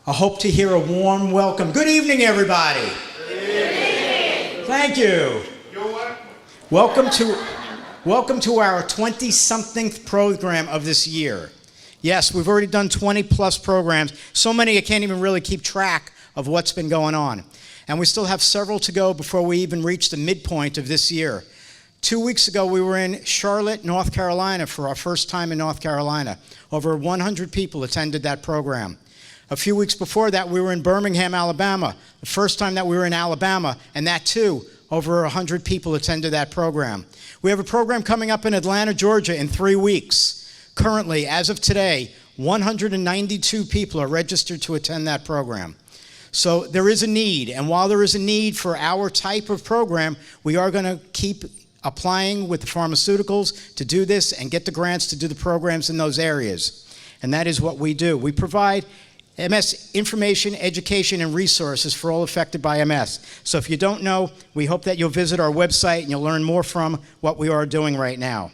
I hope to hear a warm welcome. Good evening, everybody. Good evening. Thank you. You're welcome. Welcome to our 20-somethingth program of this year. Yes, we've already done 20-plus programs. So many I can't even really keep track of what's been going on. And we still have several to go before we even reach the midpoint of this year. 2 weeks ago, we were in Charlotte, North Carolina for our first time in North Carolina. Over 100 people attended that program. A few weeks before that, we were in Birmingham, Alabama. The first time that we were in Alabama, and that too, over 100 people attended that program. We have a program coming up in Atlanta, Georgia in 3 weeks. Currently, as of today, 192 people are registered to attend that program. So there is a need, and while there is a need for our type of program, we are going to keep applying with the pharmaceuticals to do this and get the grants to do the programs in those areas. And that is what we do. We provide MS information, education, and resources for all affected by MS. So if you don't know, we hope that you'll visit our website and you'll learn more from what we are doing right now.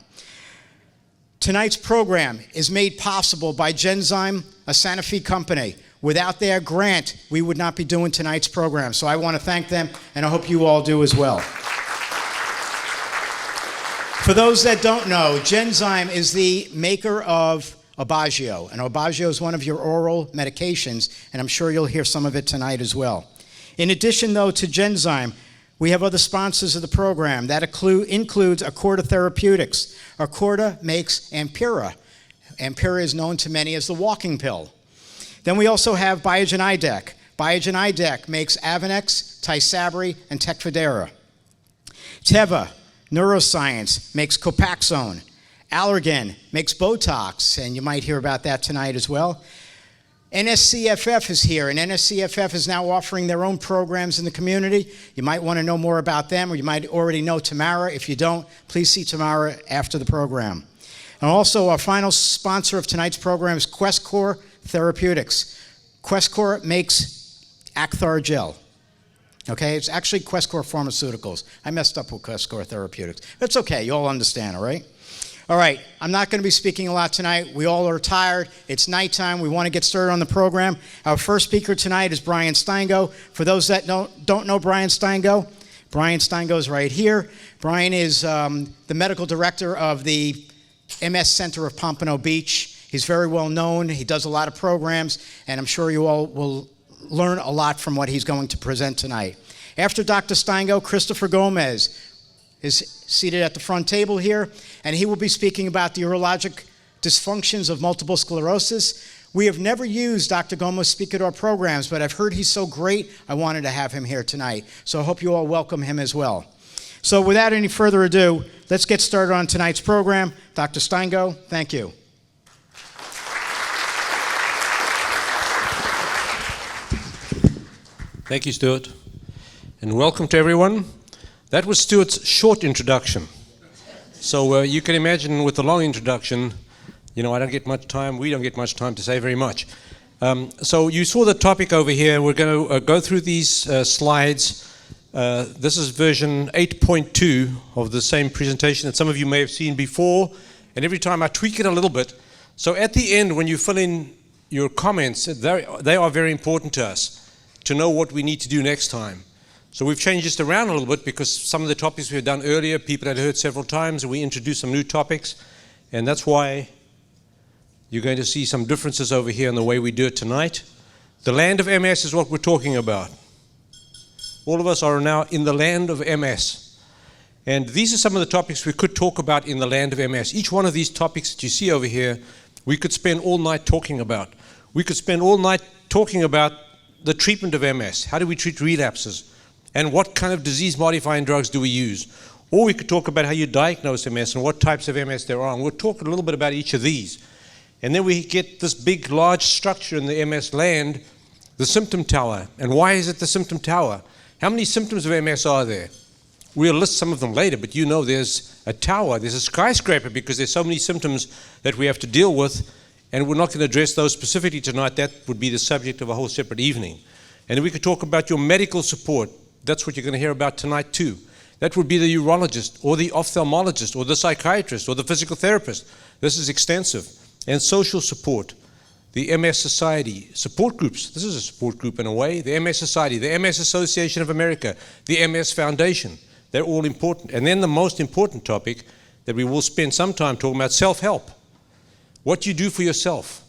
Tonight's program is made possible by Genzyme, a Sanofi company. Without their grant, we would not be doing tonight's program. So I want to thank them, and I hope you all do as well. For those that don't know, Genzyme is the maker of Aubagio, and Aubagio is one of your oral medications, and I'm sure you'll hear some of it tonight as well. In addition, though, to Genzyme, we have other sponsors of the program. That includes Accorda Therapeutics. Accorda makes Ampera. Ampera is known to many as the walking pill. Then we also have Biogen IDEC. Biogen IDEC makes Avonex, Tysabri, and Tecfidera. Teva Neuroscience makes Copaxone. Allergan makes Botox, and you might hear about that tonight as well. NSCFF is here, and NSCFF is now offering their own programs in the community. You might want to know more about them, or you might already know Tamara. If you don't, please see Tamara after the program. And also, our final sponsor of tonight's program is Questcor Therapeutics. Questcor makes Acthar Gel. Okay, it's actually Questcor Pharmaceuticals. I messed up with Questcor Therapeutics. That's okay, you all understand, all right? All right, I'm not going to be speaking a lot tonight. We all are tired. It's nighttime. We want to get started on the program. Our first speaker tonight is Brian Steingo. For those that don't know Brian Steingo is right here. Brian is the medical director of the MS Center of Pompano Beach. He's very well known. He does a lot of programs, and I'm sure you all will learn a lot from what he's going to present tonight. After Dr. Steingo, Christopher Gomez is seated at the front table here, and he will be speaking about the urologic dysfunctions of multiple sclerosis. We have never used Dr. Gomez speak at our programs, but I've heard he's so great, I wanted to have him here tonight. So I hope you all welcome him as well. So without any further ado, let's get started on tonight's program. Dr. Steingo, thank you. Thank you, Stuart, and welcome to everyone. That was Stuart's short introduction. So you can imagine with the long introduction, I don't get much time, we don't get much time to say very much. So you saw the topic over here. We're going to go through these slides. This is version 8.2 of the same presentation that some of you may have seen before, and every time I tweak it a little bit. So at the end, when you fill in your comments, they are very important to us to know what we need to do next time. So we've changed this around a little bit because some of the topics we had done earlier, people had heard several times, and we introduced some new topics, and that's why you're going to see some differences over here in the way we do it tonight. The land of MS is what we're talking about. All of us are now in the land of MS. And these are some of the topics we could talk about in the land of MS. Each one of these topics that you see over here, we could spend all night talking about. We could spend all night talking about the treatment of MS. How do we treat relapses? And what kind of disease-modifying drugs do we use? Or we could talk about how you diagnose MS and what types of MS there are. And we'll talk a little bit about each of these. And then we get this big, large structure in the MS land, the symptom tower. And why is it the symptom tower? How many symptoms of MS are there? We'll list some of them later, but there's a tower, there's a skyscraper, because there's so many symptoms that we have to deal with. And we're not going to address those specifically tonight. That would be the subject of a whole separate evening. And then we could talk about your medical support. That's what you're going to hear about tonight too. That would be the urologist or the ophthalmologist or the psychiatrist or the physical therapist. This is extensive. And social support. the MS Society, support groups. This is a support group in a way. The MS Society, the MS Association of America, the MS Foundation. They're all important. And then the most important topic that we will spend some time talking about, self-help. What you do for yourself.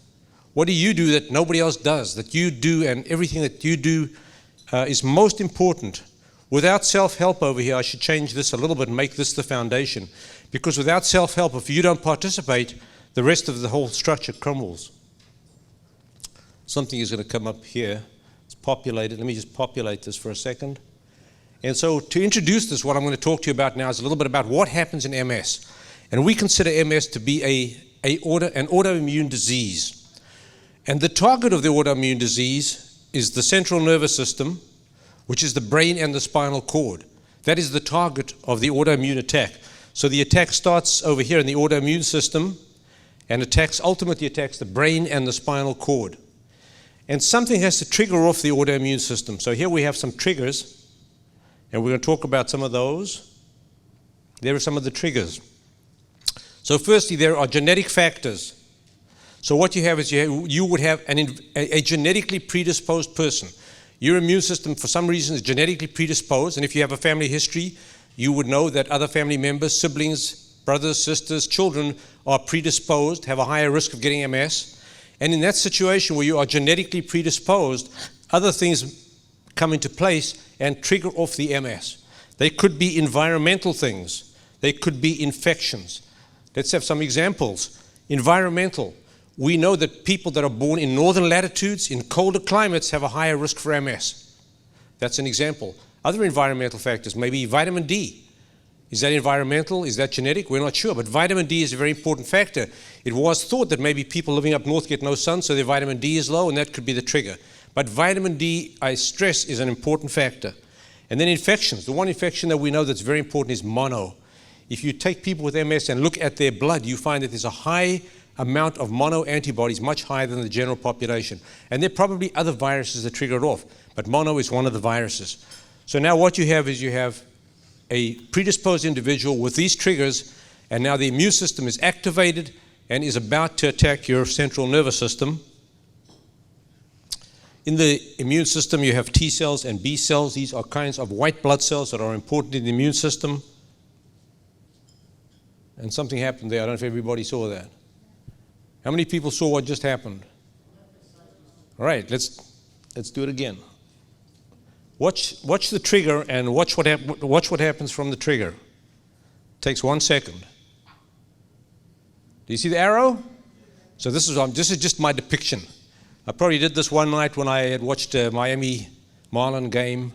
What do you do that nobody else does, that you do, and everything that you do is most important. Without self-help over here, I should change this a little bit and make this the foundation. Because without self-help, if you don't participate, the rest of the whole structure crumbles. Something is going to come up here. It's populated. Let me just populate this for a second. And so to introduce this, what I'm going to talk to you about now is a little bit about what happens in MS. And we consider MS to be an autoimmune disease. And the target of the autoimmune disease is the central nervous system, which is the brain and the spinal cord. That is the target of the autoimmune attack. So the attack starts over here in the autoimmune system and ultimately attacks the brain and the spinal cord. And something has to trigger off the autoimmune system. So here we have some triggers, and we're going to talk about some of those. There are some of the triggers. So firstly, there are genetic factors. So what you have is you would have a genetically predisposed person. Your immune system, for some reason, is genetically predisposed, and if you have a family history, you would know that other family members, siblings, brothers, sisters, children are predisposed, have a higher risk of getting MS. And in that situation where you are genetically predisposed, other things come into place and trigger off the MS. They could be environmental things. They could be infections. Let's have some examples. Environmental. We know that people that are born in northern latitudes, in colder climates, have a higher risk for MS. That's an example. Other environmental factors, maybe vitamin D. Is that environmental? Is that genetic? We're not sure, but vitamin D is a very important factor. It was thought that maybe people living up north get no sun, so their vitamin D is low, and that could be the trigger. But vitamin D, I stress, is an important factor. And then infections. The one infection that we know that's very important is mono. If you take people with MS and look at their blood, you find that there's a high amount of mono antibodies, much higher than the general population. And there are probably other viruses that trigger it off, but mono is one of the viruses. So now what you have is you have a predisposed individual with these triggers, and now the immune system is activated and is about to attack your central nervous system. In the immune system, you have T cells and B cells. These are kinds of white blood cells that are important in the immune system. And something happened there. I don't know if everybody saw that. How many people saw what just happened? All right, let's do it again. Watch the trigger and watch what happens from the trigger. It takes 1 second. Do you see the arrow? So this is just my depiction. I probably did this one night when I had watched a Miami Marlin game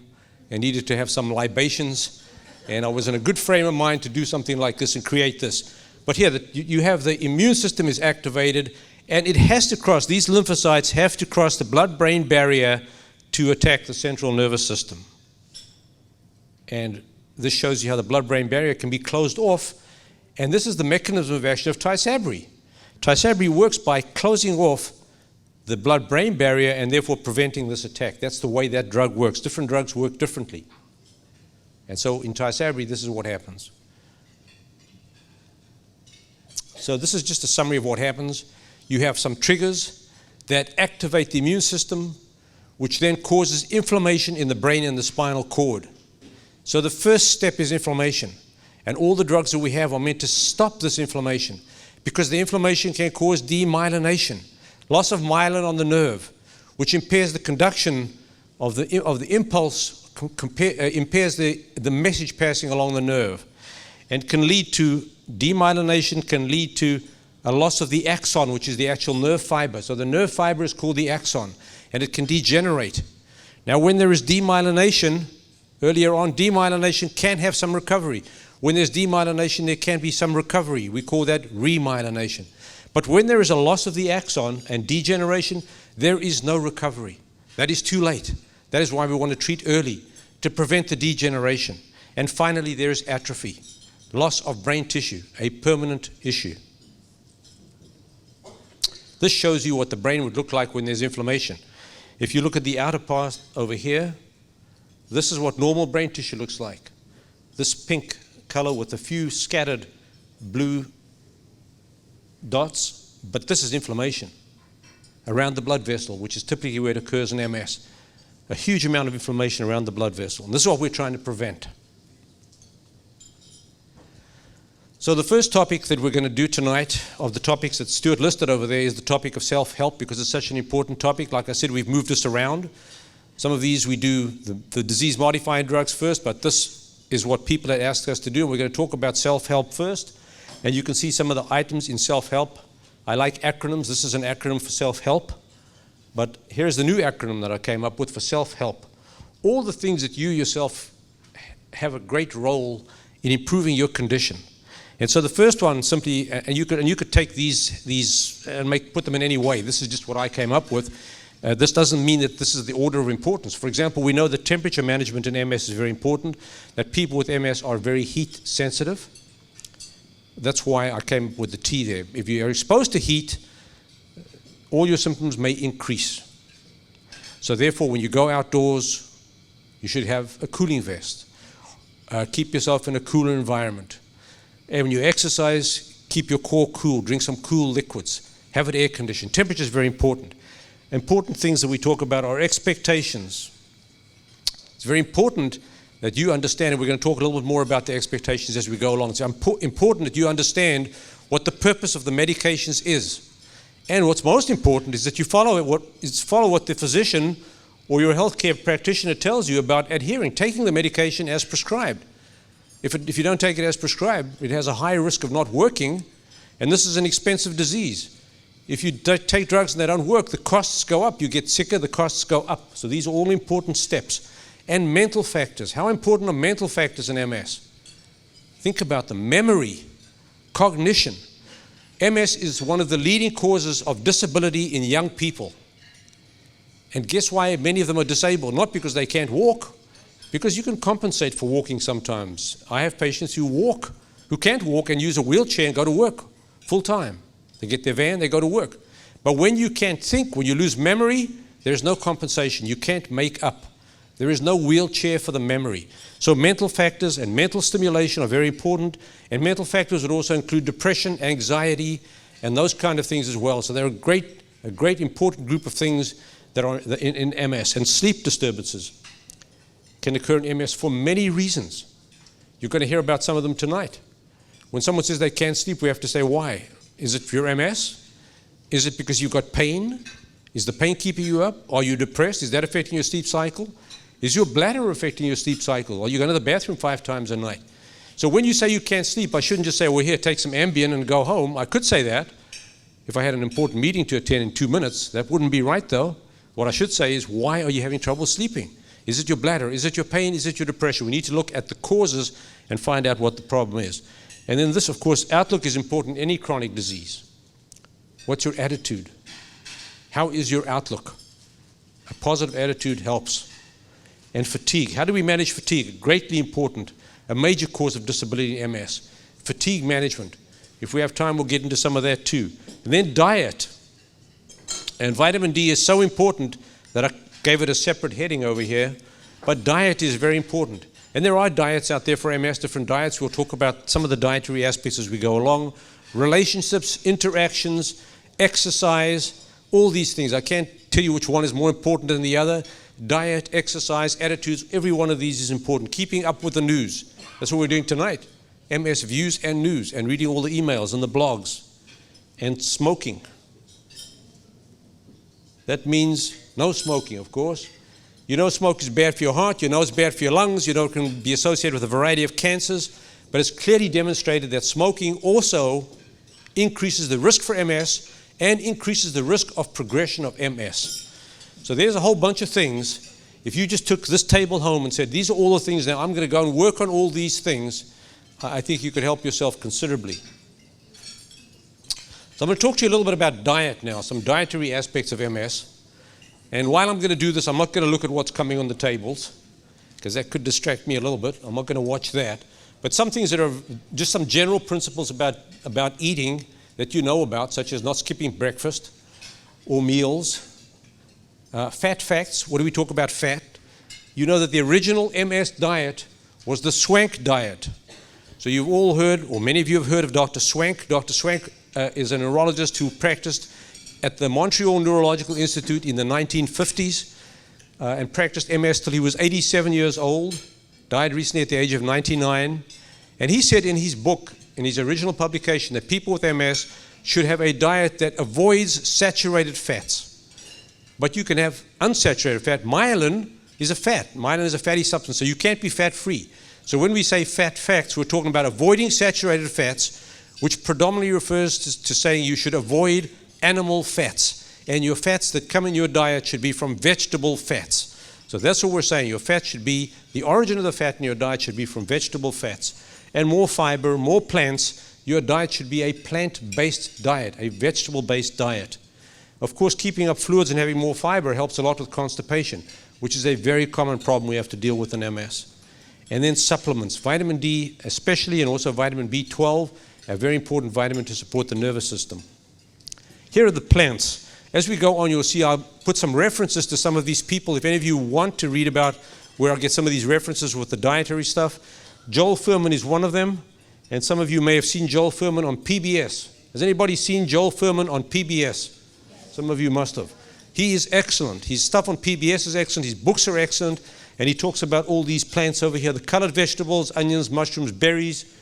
and needed to have some libations, and I was in a good frame of mind to do something like this and create this. But here, you have the immune system is activated, and it has to cross, these lymphocytes have to cross the blood-brain barrier to attack the central nervous system. And this shows you how the blood-brain barrier can be closed off, and this is the mechanism of action of Tysabri. Tysabri works by closing off the blood-brain barrier and therefore preventing this attack. That's the way that drug works. Different drugs work differently. And so in Tysabri, this is what happens. So this is just a summary of what happens. You have some triggers that activate the immune system, which then causes inflammation in the brain and the spinal cord. So the first step is inflammation. And all the drugs that we have are meant to stop this inflammation, because the inflammation can cause demyelination, loss of myelin on the nerve, which impairs the conduction of the impulse, impairs the message passing along the nerve, and can lead to demyelination, can lead to a loss of the axon, which is the actual nerve fiber. So the nerve fiber is called the axon, and it can degenerate. Now, when there is demyelination, earlier on, demyelination can have some recovery. When there's demyelination, there can be some recovery. We call that remyelination. But when there is a loss of the axon and degeneration, there is no recovery. That is too late. That is why we want to treat early, to prevent the degeneration. And finally, there is atrophy, loss of brain tissue, a permanent issue. This shows you what the brain would look like when there's inflammation. If you look at the outer part over here, this is what normal brain tissue looks like. This pink color with a few scattered blue dots, but this is inflammation. around the blood vessel, which is typically where it occurs in MS. A huge amount of inflammation around the blood vessel. And this is what we're trying to prevent. So the first topic that we're going to do tonight, of the topics that Stuart listed over there, is the topic of self-help, because it's such an important topic. Like I said, we've moved this around. Some of these we do the disease-modifying drugs first, but this is what people had asked us to do. We're going to talk about self-help first. And you can see some of the items in self-help. I like acronyms. This is an acronym for self-help. But here's the new acronym that I came up with for self-help. All the things that you yourself have a great role in improving your condition. And so the first one simply, and you could take these and put them in any way. This is just what I came up with. This doesn't mean that this is the order of importance. For example, we know that temperature management in MS is very important, that people with MS are very heat sensitive. That's why I came up with the T there. If you are exposed to heat, all your symptoms may increase. So therefore, when you go outdoors, you should have a cooling vest. Keep yourself in a cooler environment. And when you exercise, keep your core cool. Drink some cool liquids. Have it air conditioned. Temperature is very important. Important things that we talk about are expectations. It's very important that you understand, and we're going to talk a little bit more about the expectations as we go along. It's important that you understand what the purpose of the medications is. And what's most important is that you follow what the physician or your healthcare practitioner tells you about adhering, taking the medication as prescribed. If you don't take it as prescribed, it has a high risk of not working, and this is an expensive disease. If you take drugs and they don't work, the costs go up. You get sicker, the costs go up. So these are all important steps. And mental factors. How important are mental factors in MS? Think about them. Memory, cognition. MS is one of the leading causes of disability in young people. And guess why many of them are disabled? Not because they can't walk, because you can compensate for walking sometimes. I have patients who can't walk and use a wheelchair and go to work full time. They get their van, they go to work. But when you can't think, when you lose memory, there's no compensation. You can't make up. There is no wheelchair for the memory. So mental factors and mental stimulation are very important. And mental factors would also include depression, anxiety, and those kind of things as well. So they're a great important group of things that are in MS. And sleep disturbances can occur in MS for many reasons. You're going to hear about some of them tonight. When someone says they can't sleep, we have to say why. Is it your MS? Is it because you've got pain? Is the pain keeping you up? Are you depressed? Is that affecting your sleep cycle? Is your bladder affecting your sleep cycle? Are you going to the bathroom 5 times a night? So when you say you can't sleep, I shouldn't just say, well, here, take some Ambien and go home. I could say that if I had an important meeting to attend in 2 minutes. That wouldn't be right, though. What I should say is, why are you having trouble sleeping? Is it your bladder? Is it your pain? Is it your depression? We need to look at the causes and find out what the problem is. And then this, of course, outlook is important in any chronic disease. What's your attitude? How is your outlook? A positive attitude helps. And fatigue. How do we manage fatigue? Greatly important. A major cause of disability in MS. Fatigue management. If we have time, we'll get into some of that too. And then diet. And vitamin D is so important that I gave it a separate heading over here. But diet is very important. And there are diets out there for MS, different diets. We'll talk about some of the dietary aspects as we go along. Relationships, interactions, exercise, all these things. I can't tell you which one is more important than the other. Diet, exercise, attitudes, every one of these is important. Keeping up with the news. That's what we're doing tonight. MS Views and News, and reading all the emails and the blogs. And smoking. That means no smoking, of course. You know smoke is bad for your heart. You know it's bad for your lungs. You know it can be associated with a variety of cancers. But it's clearly demonstrated that smoking also increases the risk for MS and increases the risk of progression of MS. So there's a whole bunch of things. If you just took this table home and said, these are all the things now, I'm going to go and work on all these things, I think you could help yourself considerably. So I'm going to talk to you a little bit about diet now, some dietary aspects of MS. And while I'm going to do this, I'm not going to look at what's coming on the tables, because that could distract me a little bit. I'm not going to watch that. But some things that are just some general principles about eating that you know about, such as not skipping breakfast or meals. Fat facts. What do we talk about fat? You know that the original MS diet was the Swank diet. So you've all heard, or many of you have heard of Dr. Swank. Dr. Swank is a neurologist who practiced at the Montreal Neurological Institute in the 1950s and practiced MS till he was 87 years old, died recently at the age of 99. And he said in his book, in his original publication, that people with MS should have a diet that avoids saturated fats. But you can have unsaturated fat. Myelin is a fat. Myelin is a fatty substance, so you can't be fat-free. So when we say fat facts, we're talking about avoiding saturated fats, which predominantly refers to saying you should avoid animal fats. And your fats that come in your diet should be from vegetable fats. So that's what we're saying. Your fat should be, the origin of the fat in your diet should be from vegetable fats. And more fiber, more plants. Your diet should be a plant-based diet, a vegetable-based diet. Of course, keeping up fluids and having more fiber helps a lot with constipation, which is a very common problem we have to deal with in MS. And then supplements. Vitamin D especially, and also vitamin B12, a very important vitamin to support the nervous system. Here are the plants. As we go on, you'll see I'll put some references to some of these people. If any of you want to read about where I'll get some of these references with the dietary stuff, Joel Furman is one of them. And some of you may have seen Joel Furman on PBS. Has anybody seen Joel Furman on PBS? Some of you must have. He is excellent. His stuff on PBS is excellent. His books are excellent. And he talks about all these plants over here, the colored vegetables, onions, mushrooms, berries,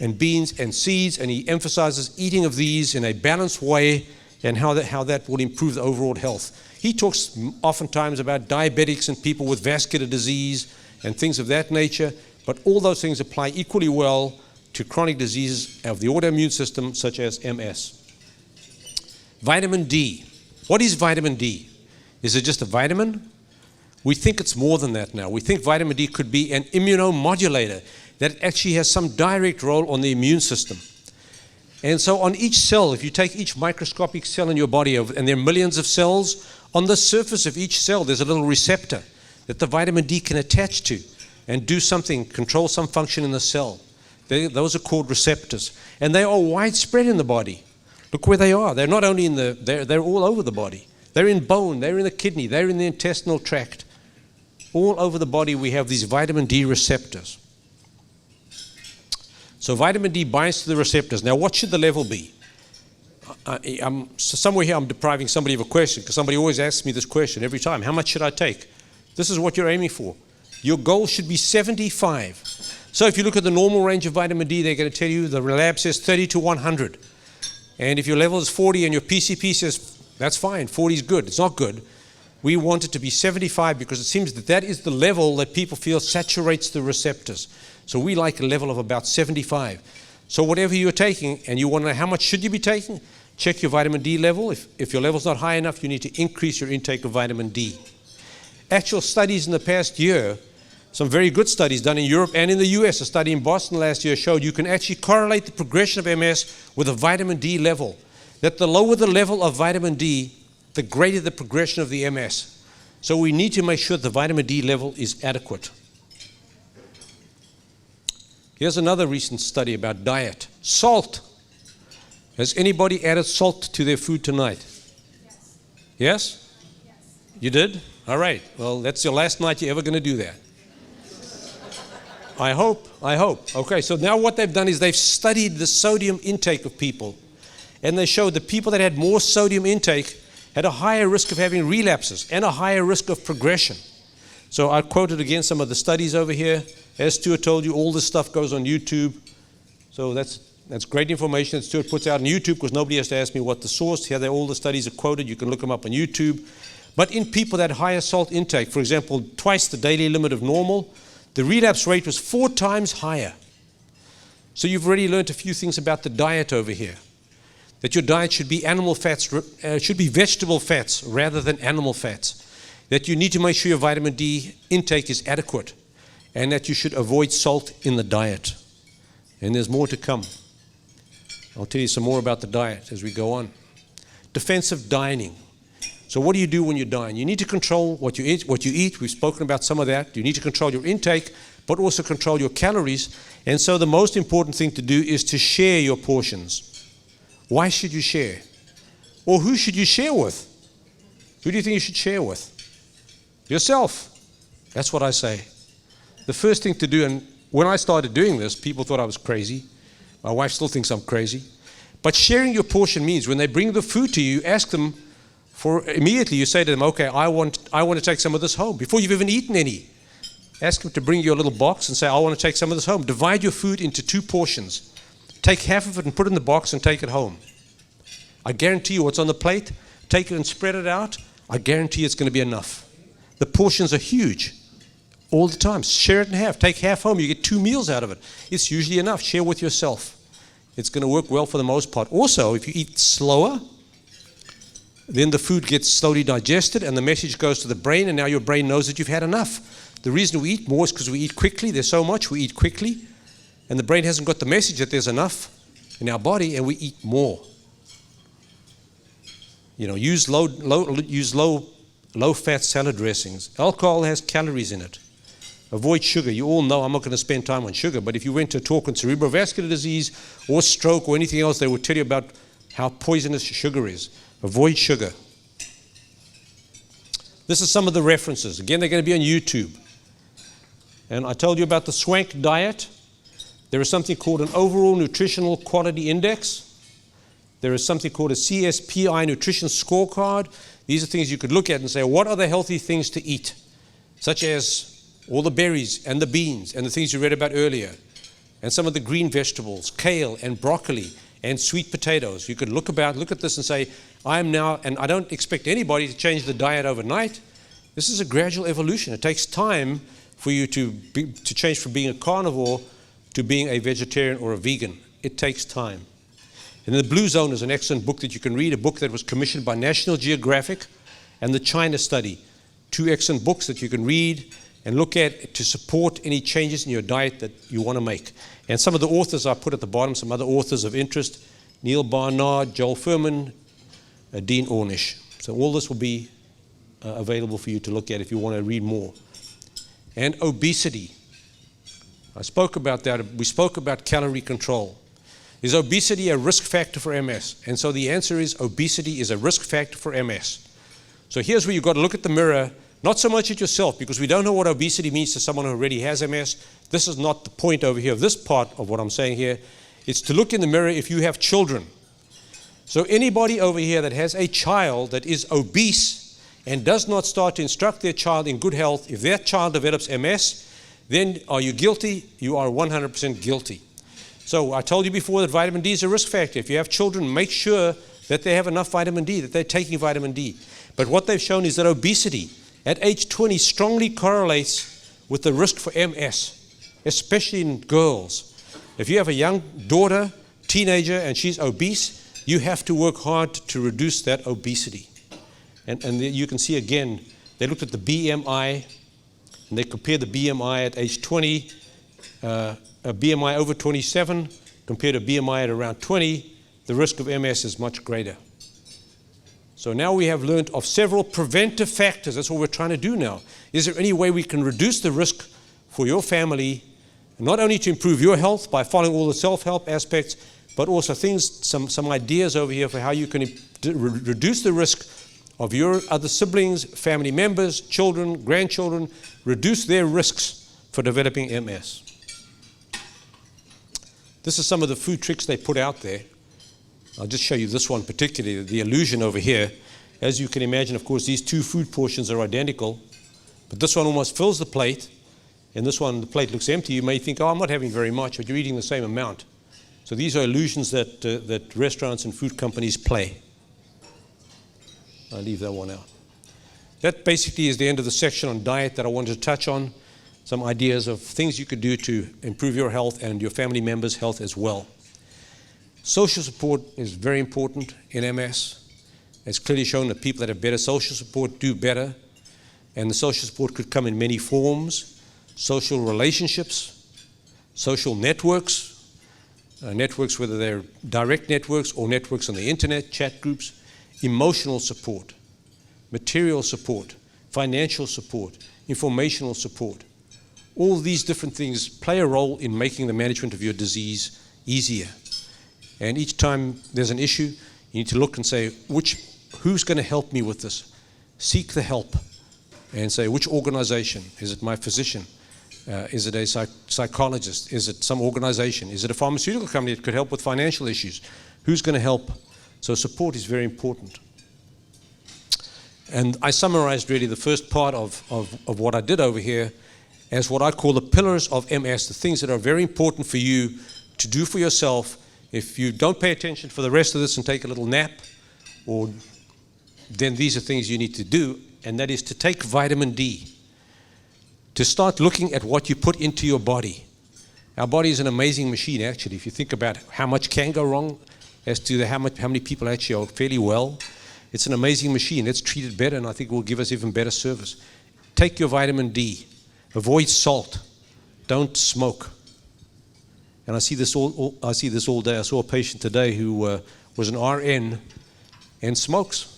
and beans and seeds. And he emphasizes eating of these in a balanced way and how that will improve the overall health. He talks oftentimes about diabetics and people with vascular disease and things of that nature. But all those things apply equally well to chronic diseases of the autoimmune system, such as MS. Vitamin D. What is vitamin D? Is it just a vitamin? We think it's more than that now. We think vitamin D could be an immunomodulator that actually has some direct role on the immune system. And so on each cell, if you take each microscopic cell in your body, and there are millions of cells, on the surface of each cell there's a little receptor that the vitamin D can attach to and do something, control some function in the cell. Those are called receptors. And they are widespread in the body. Look where they are. They're not only in they're all over the body. They're in bone, they're in the kidney, they're in the intestinal tract. All over the body we have these vitamin D receptors. So vitamin D binds to the receptors. Now what should the level be? Somewhere here I'm depriving somebody of a question, because somebody always asks me this question every time. How much should I take? This is what you're aiming for. Your goal should be 75. So if you look at the normal range of vitamin D, they're going to tell you the lab says 30 to 100. And if your level is 40 and your PCP says, that's fine, 40 is good, it's not good. We want it to be 75 because it seems that is the level that people feel saturates the receptors. So we like a level of about 75. So whatever you're taking, and you want to know how much should you be taking, check your vitamin D level. If your level's not high enough, you need to increase your intake of vitamin D. Actual studies in the past year, some very good studies done in Europe and in the US. A study in Boston last year showed you can actually correlate the progression of MS with a vitamin D level. That the lower the level of vitamin D, the greater the progression of the MS. So we need to make sure the vitamin D level is adequate. Here's another recent study about diet. Salt. Has anybody added salt to their food tonight? Yes? You did? All right. Well, that's your last night you're ever going to do that. I hope. Okay, so now what they've done is they've studied the sodium intake of people. And they showed that people that had more sodium intake had a higher risk of having relapses and a higher risk of progression. So I quoted again some of the studies over here. As Stuart told you, all this stuff goes on YouTube. So that's great information that Stuart puts out on YouTube, because nobody has to ask me what the source. Here, all the studies are quoted. You can look them up on YouTube. But in people that had higher salt intake, for example, twice the daily limit of normal, the relapse rate was 4 times higher. So you've already learned a few things about the diet over here. That your diet should be animal fats, should be vegetable fats rather than animal fats. That you need to make sure your vitamin D intake is adequate. And that you should avoid salt in the diet. And there's more to come. I'll tell you some more about the diet as we go on. Defensive dining. So what do you do when you're dying? You need to control what you eat. We've spoken about some of that. You need to control your intake, but also control your calories. And so the most important thing to do is to share your portions. Why should you share? Or who should you share with? Who do you think you should share with? Yourself. That's what I say. The first thing to do, and when I started doing this, people thought I was crazy. My wife still thinks I'm crazy. But sharing your portion means when they bring the food to you, ask them immediately you say to them, okay, I want to take some of this home before you've even eaten any. Ask them to bring you a little box and say, I want to take some of this home. Divide your food into 2 portions. Take half of it and put it in the box and take it home. I guarantee you what's on the plate, take it and spread it out. I guarantee it's going to be enough. The portions are huge all the time. Share it in half. Take half home. You get 2 meals out of it. It's usually enough. Share with yourself. It's going to work well for the most part. Also, if you eat slower, then the food gets slowly digested and the message goes to the brain, and now your brain knows that you've had enough. The reason we eat more is because we eat quickly. There's so much, we eat quickly, and the brain hasn't got the message that there's enough in our body, and we eat more. Use low-fat salad dressings. Alcohol has calories in it. Avoid sugar. You all know I'm not going to spend time on sugar, but if you went to a talk on cerebrovascular disease or stroke or anything else, they would tell you about how poisonous sugar is. Avoid sugar. This is some of the references. Again, they're going to be on YouTube. And I told you about the Swank diet. There is something called an Overall Nutritional Quality Index. There is something called a CSPI Nutrition Scorecard. These are things you could look at and say, what are the healthy things to eat? Such as all the berries and the beans and the things you read about earlier. And some of the green vegetables, kale and broccoli and sweet potatoes. You could look at this and say, I am now, and I don't expect anybody to change the diet overnight. This is a gradual evolution. It takes time for you to change from being a carnivore to being a vegetarian or a vegan. It takes time. And The Blue Zone is an excellent book that you can read, a book that was commissioned by National Geographic and the China Study. 2 excellent books that you can read and look at to support any changes in your diet that you want to make. And some of the authors I put at the bottom, some other authors of interest, Neil Barnard, Joel Furman, Dean Ornish. So all this will be available for you to look at if you want to read more. And obesity. I spoke about that. We spoke about calorie control. Is obesity a risk factor for MS? And so the answer is obesity is a risk factor for MS. So here's where you've got to look at the mirror, not so much at yourself, because we don't know what obesity means to someone who already has MS. This is not the point over here of this part of what I'm saying here. It's to look in the mirror if you have children. So anybody over here that has a child that is obese and does not start to instruct their child in good health, if that child develops MS, then are you guilty? You are 100% guilty. So I told you before that vitamin D is a risk factor. If you have children, make sure that they have enough vitamin D, that they're taking vitamin D. But what they've shown is that obesity at age 20 strongly correlates with the risk for MS, especially in girls. If you have a young daughter, teenager, and she's obese, you have to work hard to reduce that obesity. And you can see again, they looked at the BMI, and they compared the BMI at age 20, a BMI over 27 compared to BMI at around 20, the risk of MS is much greater. So now we have learned of several preventive factors. That's what we're trying to do now. Is there any way we can reduce the risk for your family, not only to improve your health by following all the self-help aspects, but also some ideas over here for how you can reduce the risk of your other siblings, family members, children, grandchildren, reduce their risks for developing MS. This is some of the food tricks they put out there. I'll just show you this one particularly, the illusion over here. As you can imagine, of course, these 2 food portions are identical, but this one almost fills the plate, and this one, the plate looks empty. You may think, oh, I'm not having very much, but you're eating the same amount. So these are illusions that restaurants and food companies play. I'll leave that one out. That basically is the end of the section on diet that I wanted to touch on. Some ideas of things you could do to improve your health and your family members' health as well. Social support is very important in MS. It's clearly shown that people that have better social support do better. And the social support could come in many forms. Social relationships, social networks, networks whether they're direct networks or networks on the internet, chat groups, emotional support, material support, financial support, informational support. All these different things play a role in making the management of your disease easier. And each time there's an issue, you need to look and say, who's going to help me with this? Seek the help and say, which organization? Is it my physician? Is it a psychologist? Is it some organization? Is it a pharmaceutical company that could help with financial issues? Who's going to help? So support is very important. And I summarized really the first part of what I did over here as what I call the pillars of MS, the things that are very important for you to do for yourself. If you don't pay attention for the rest of this and take a little nap, then these are things you need to do, and that is to take vitamin D, to start looking at what you put into your body. Our body is an amazing machine, actually. If you think about how much can go wrong as to how many people actually are fairly well, it's an amazing machine. Let's treat it better, and I think it will give us even better service. Take your vitamin D. Avoid salt. Don't smoke. And I see this all day. I saw a patient today who was an RN and smokes.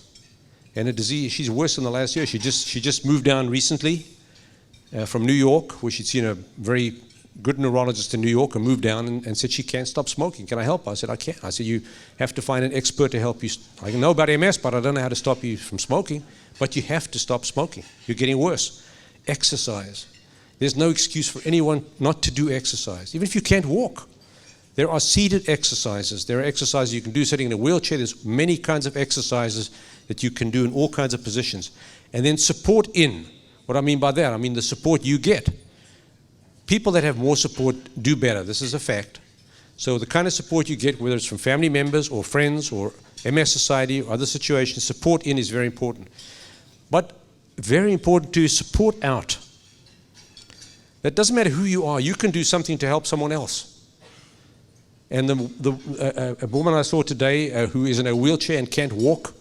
And a disease, she's worse than the last year. She just moved down recently from New York, where she'd seen a very good neurologist in New York, and moved down and said she can't stop smoking. Can I help her? I said, I can't. I said, you have to find an expert to help you. I know about MS, but I don't know how to stop you from smoking. But you have to stop smoking. You're getting worse. Exercise. There's no excuse for anyone not to do exercise, even if you can't walk. There are seated exercises. There are exercises you can do sitting in a wheelchair. There's many kinds of exercises that you can do in all kinds of positions. And then support in. What I mean by that, I mean the support you get. People that have more support do better. This is a fact. So the kind of support you get, whether it's from family members or friends or MS Society or other situations, support in is very important. But very important to support out. That doesn't matter who you are. You can do something to help someone else. And a woman I saw today who is in a wheelchair and can't walk,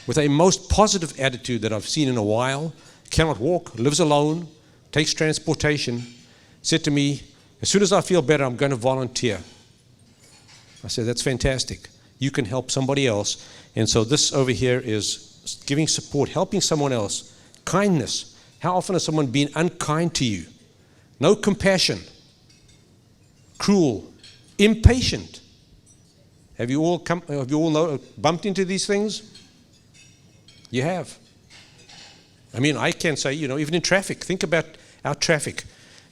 with a most positive attitude that I've seen in a while, cannot walk, lives alone, takes transportation, said to me, as soon as I feel better, I'm going to volunteer. I said, that's fantastic. You can help somebody else. And so this over here is giving support, helping someone else. Kindness. How often has someone been unkind to you? No compassion. Cruel. Impatient. Have you all bumped into these things? You have. I mean, I can say, even in traffic, think about our traffic.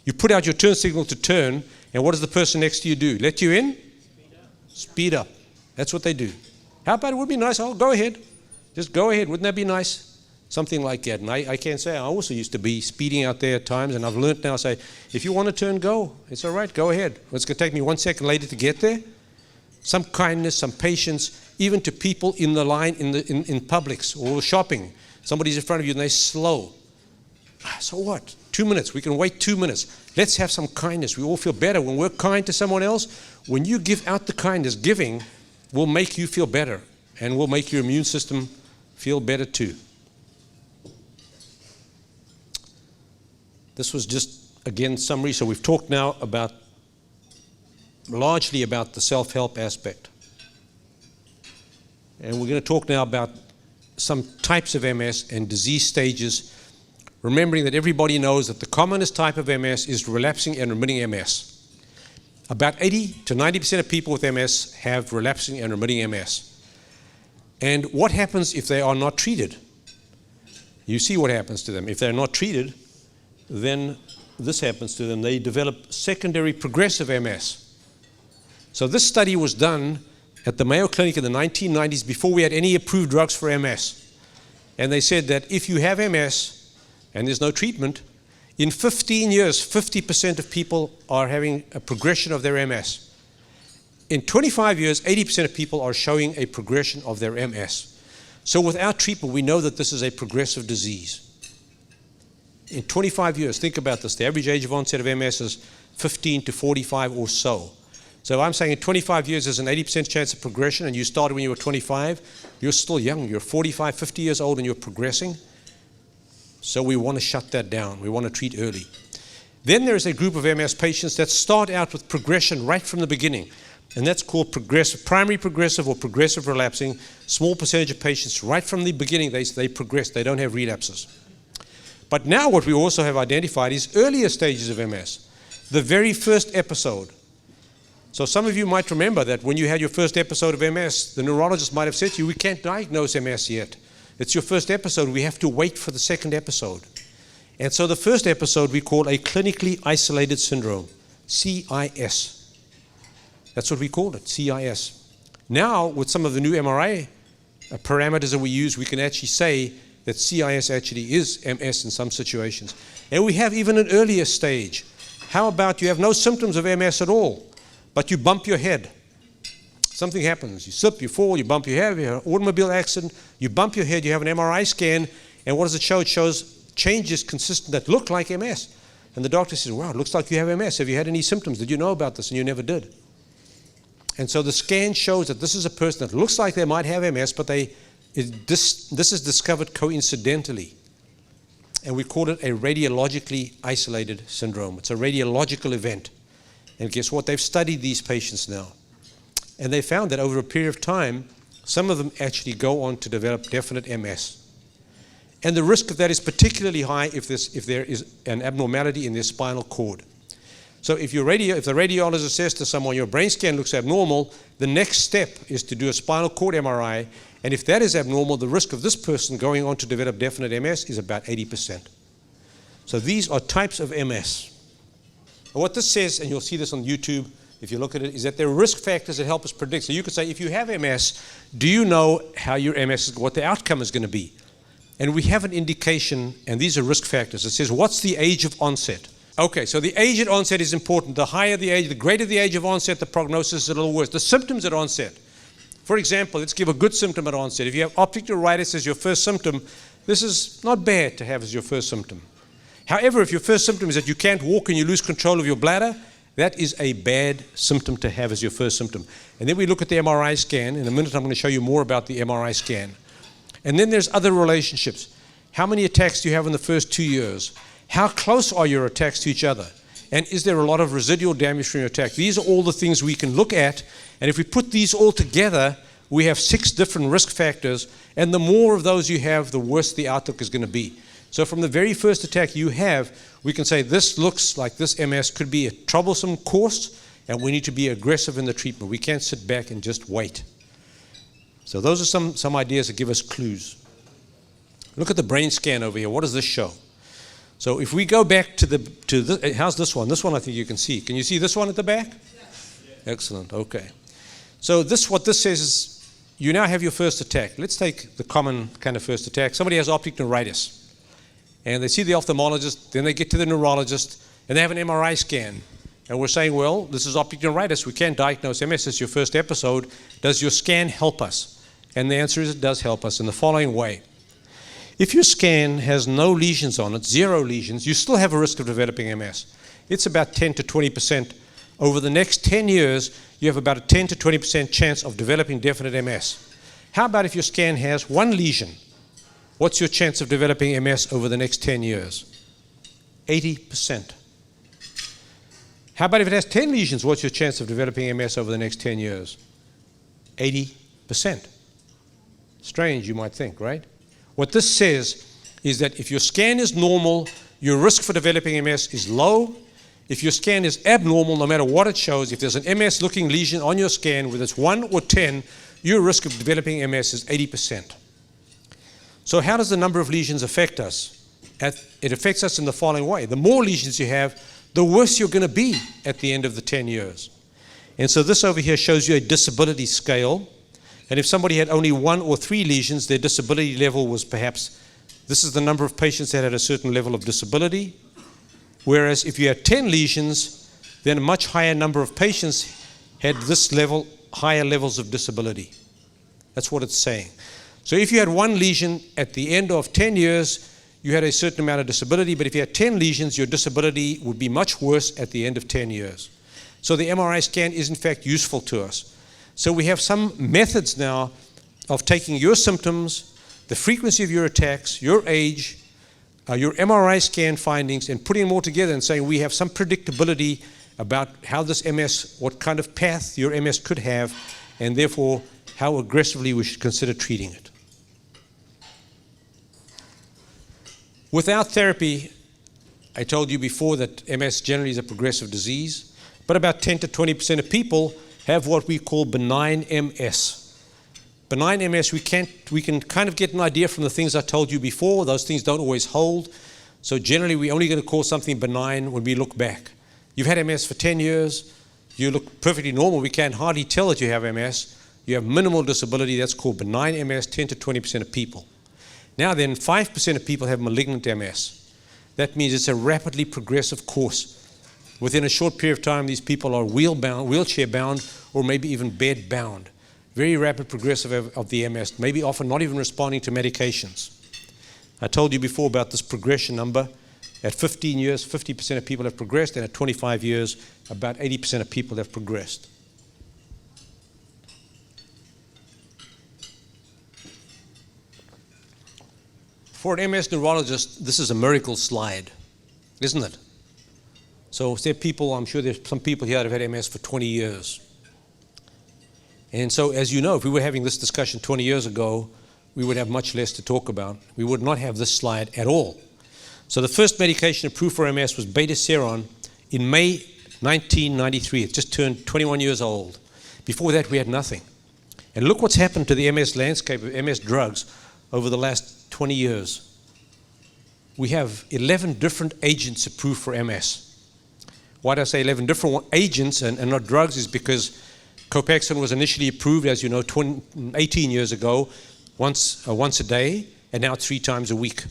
You put out your turn signal to turn, and what does the person next to you do? Let you in? Speed up. That's what they do. How about it would be nice? Oh, go ahead. Just go ahead. Wouldn't that be nice? Something like that. And I can say I also used to be speeding out there at times, and I've learned now, say, if you want to turn, go. It's all right. Go ahead. It's going to take me 1 second later to get there. Some kindness, some patience, even to people in the line in Publix or shopping. Somebody's in front of you and they're slow. So what? 2 minutes. We can wait 2 minutes. Let's have some kindness. We all feel better when we're kind to someone else. When you give out the kindness, giving will make you feel better and will make your immune system feel better too. This was just, again, summary. So we've talked now largely about the self-help aspect. And we're going to talk now about some types of MS and disease stages, remembering that everybody knows that the commonest type of MS is relapsing and remitting MS. About 80 to 90% of people with MS have relapsing and remitting MS. And what happens if they are not treated? You see what happens to them. If they're not treated, then this happens to them. They develop secondary progressive MS. So this study was done at the Mayo Clinic in the 1990s before we had any approved drugs for MS. And they said that if you have MS and there's no treatment, in 15 years, 50% of people are having a progression of their MS. In 25 years, 80% of people are showing a progression of their MS. So without treatment, we know that this is a progressive disease. In 25 years, think about this, the average age of onset of MS is 15 to 45 or so. So I'm saying in 25 years, there's an 80% chance of progression, and you started when you were 25, you're still young. You're 45, 50 years old, and you're progressing. So we want to shut that down. We want to treat early. Then there's a group of MS patients that start out with progression right from the beginning, and that's called progressive, primary progressive or progressive relapsing. Small percentage of patients right from the beginning, they progress. They don't have relapses. But now what we also have identified is earlier stages of MS, the very first episode. So some of you might remember that when you had your first episode of MS, the neurologist might have said to you, we can't diagnose MS yet. It's your first episode. We have to wait for the second episode. And so the first episode we call a clinically isolated syndrome, CIS. That's what we call it, CIS. Now, with some of the new MRI parameters that we use, we can actually say that CIS actually is MS in some situations. And we have even an earlier stage. How about you have no symptoms of MS at all, but you bump your head? Something happens. You slip, you fall, you bump your head, you have an automobile accident, you bump your head, you have an MRI scan, and what does it show? It shows changes consistent that look like MS. And the doctor says, wow, it looks like you have MS. Have you had any symptoms? Did you know about this? And you never did. And so the scan shows that this is a person that looks like they might have MS, but this is discovered coincidentally. And we call it a radiologically isolated syndrome. It's a radiological event. And guess what? They've studied these patients now. And they found that over a period of time, some of them actually go on to develop definite MS. And the risk of that is particularly high if there is an abnormality in their spinal cord. So if the radiologist says to someone, your brain scan looks abnormal, the next step is to do a spinal cord MRI. And if that is abnormal, the risk of this person going on to develop definite MS is about 80%. So these are types of MS. And what this says, and you'll see this on YouTube if you look at it, is that there are risk factors that help us predict. So you could say, if you have MS, do you know how your MS is, what the outcome is going to be? And we have an indication, and these are risk factors. It says, what's the age of onset? Okay, so the age at onset is important. The higher the age, the greater the age of onset, the prognosis is a little worse. The symptoms at onset. For example, let's give a good symptom at onset. If you have optic neuritis as your first symptom, this is not bad to have as your first symptom. However, if your first symptom is that you can't walk and you lose control of your bladder, that is a bad symptom to have as your first symptom. And then we look at the MRI scan. In a minute, I'm going to show you more about the MRI scan. And then there's other relationships. How many attacks do you have in the first 2 years? How close are your attacks to each other? And is there a lot of residual damage from your attack? These are all the things we can look at. And if we put these all together, we have 6 different risk factors. And the more of those you have, the worse the outlook is going to be. So from the very first attack you have, we can say this looks like this MS could be a troublesome course, and we need to be aggressive in the treatment. We can't sit back and just wait. So those are some ideas that give us clues. Look at the brain scan over here. What does this show? So if we go back to this, how's this one? This one I think you can see. Can you see this one at the back? Yes. Excellent, okay. So what this says is you now have your first attack. Let's take the common kind of first attack. Somebody has optic neuritis. And they see the ophthalmologist, then they get to the neurologist, and they have an MRI scan. And we're saying, well, this is optic neuritis. We can't diagnose MS. It's your first episode. Does your scan help us? And the answer is it does help us in the following way. If your scan has no lesions on it, 0 lesions, you still have a risk of developing MS. It's about 10 to 20%. Over the next 10 years, you have about a 10 to 20% chance of developing definite MS. How about if your scan has 1 lesion? What's your chance of developing MS over the next 10 years? 80%. How about if it has 10 lesions? What's your chance of developing MS over the next 10 years? 80%. Strange, you might think, right? What this says is that if your scan is normal, your risk for developing MS is low. If your scan is abnormal, no matter what it shows, if there's an MS-looking lesion on your scan, whether it's 1 or 10, your risk of developing MS is 80%. So how does the number of lesions affect us? It affects us in the following way. The more lesions you have, the worse you're going to be at the end of the 10 years. And so this over here shows you a disability scale. And if somebody had only 1 or 3 lesions, their disability level was perhaps, this is the number of patients that had a certain level of disability. Whereas if you had 10 lesions, then a much higher number of patients had this level, higher levels of disability. That's what it's saying. So if you had 1 lesion at the end of 10 years, you had a certain amount of disability, but if you had 10 lesions, your disability would be much worse at the end of 10 years. So the MRI scan is in fact useful to us. So we have some methods now of taking your symptoms, the frequency of your attacks, your age, your MRI scan findings, and putting them all together and saying we have some predictability about how this MS, what kind of path your MS could have, and therefore how aggressively we should consider treating it. Without therapy, I told you before that MS generally is a progressive disease, but about 10 to 20% of people have what we call benign MS. Benign MS, we can kind of get an idea from the things I told you before. Those things don't always hold. So generally, we're only going to call something benign when we look back. You've had MS for 10 years. You look perfectly normal. We can hardly tell that you have MS. you have minimal disability. That's called benign MS, 10 to 20% of people. Now then, 5% of people have malignant MS. That means it's a rapidly progressive course. Within a short period of time, these people are wheelchair-bound, or maybe even bed-bound. Very rapid progressive of the MS, maybe often not even responding to medications. I told you before about this progression number. At 15 years, 50% of people have progressed, and at 25 years, about 80% of people have progressed. For an MS neurologist, this is a miracle slide, isn't it? So there are people, I'm sure there's some people here that have had MS for 20 years. And so, as you know, if we were having this discussion 20 years ago, we would have much less to talk about. We would not have this slide at all. So the first medication approved for MS was beta-seron in May 1993. It just turned 21 years old. Before that, we had nothing. And look what's happened to the MS landscape of MS drugs over the last 20 years. We have 11 different agents approved for MS. Why do I say 11 different agents and not drugs is because Copaxone was initially approved, as you know, 18 years ago, once a day, and now 3 times a week.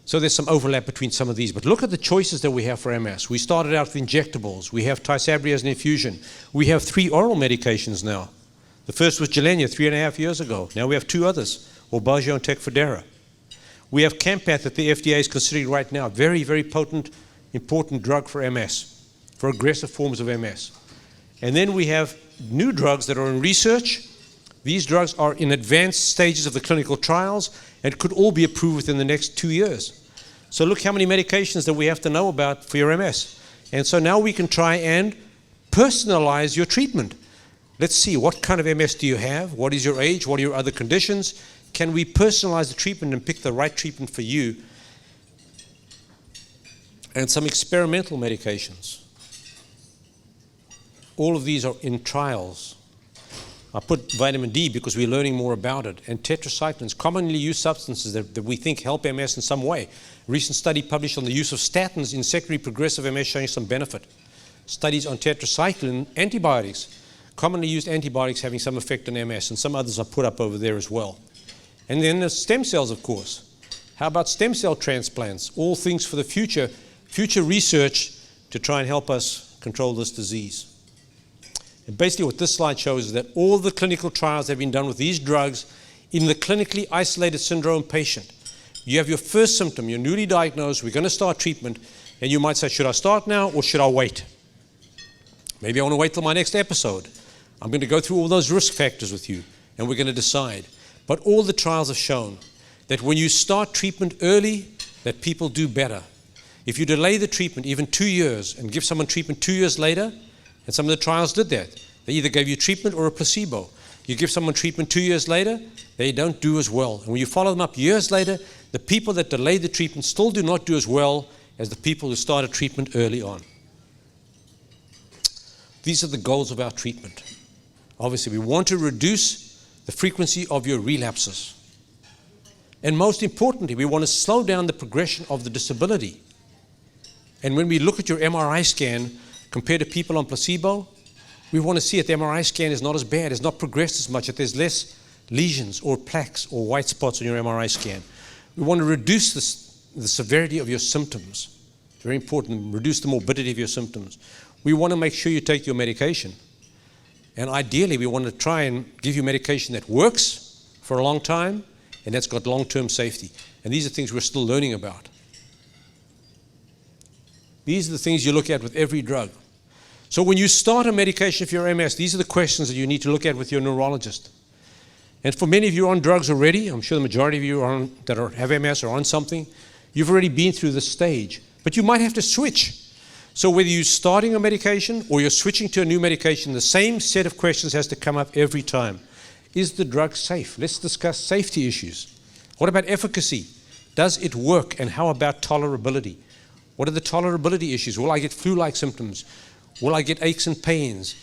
So there's some overlap between some of these. But look at the choices that we have for MS. We started out with injectables. We have Tysabri as an infusion. We have 3 oral medications now. The first was Gilenya 3.5 years ago. Now we have 2 others, Obasio and Tecfidera. We have Campath that the FDA is considering right now. Very, very potent, important drug for MS, for aggressive forms of MS. And then we have new drugs that are in research. These drugs are in advanced stages of the clinical trials and could all be approved within the next 2 years. So look how many medications that we have to know about for your MS. And so now we can try and personalize your treatment. Let's see, what kind of MS do you have? What is your age? What are your other conditions? Can we personalize the treatment and pick the right treatment for you? And some experimental medications. All of these are in trials. I put vitamin D because we're learning more about it. And tetracyclines, commonly used substances that we think help MS in some way. A recent study published on the use of statins in secondary progressive MS showing some benefit. Studies on tetracycline antibiotics, commonly used antibiotics having some effect on MS, and some others are put up over there as well. And then there's stem cells, of course. How about stem cell transplants? All things for the future research to try and help us control this disease. And basically what this slide shows is that all the clinical trials that have been done with these drugs in the clinically isolated syndrome patient. You have your first symptom, you're newly diagnosed, we're going to start treatment, and you might say, should I start now or should I wait? Maybe I want to wait till my next episode. I'm going to go through all those risk factors with you, and we're going to decide. But all the trials have shown that when you start treatment early, that people do better. If you delay the treatment even 2 years and give someone treatment 2 years later, and some of the trials did that. They either gave you treatment or a placebo. You give someone treatment 2 years later, they don't do as well. And when you follow them up years later, the people that delayed the treatment still do not do as well as the people who started treatment early on. These are the goals of our treatment. Obviously, we want to reduce the frequency of your relapses. And most importantly, we want to slow down the progression of the disability. And when we look at your MRI scan, compared to people on placebo, we want to see that the MRI scan is not as bad, has not progressed as much, that there's less lesions or plaques or white spots on your MRI scan. We want to reduce the severity of your symptoms. It's very important, reduce the morbidity of your symptoms. We want to make sure you take your medication. And ideally, we want to try and give you medication that works for a long time and that's got long-term safety. And these are things we're still learning about. These are the things you look at with every drug. So when you start a medication for your MS, these are the questions that you need to look at with your neurologist. And for many of you on drugs already, I'm sure the majority of you have MS or on something, you've already been through this stage. But you might have to switch. So whether you're starting a medication or you're switching to a new medication, the same set of questions has to come up every time. Is the drug safe? Let's discuss safety issues. What about efficacy? Does it work? And how about tolerability? What are the tolerability issues? Will I get flu-like symptoms? Will I get aches and pains?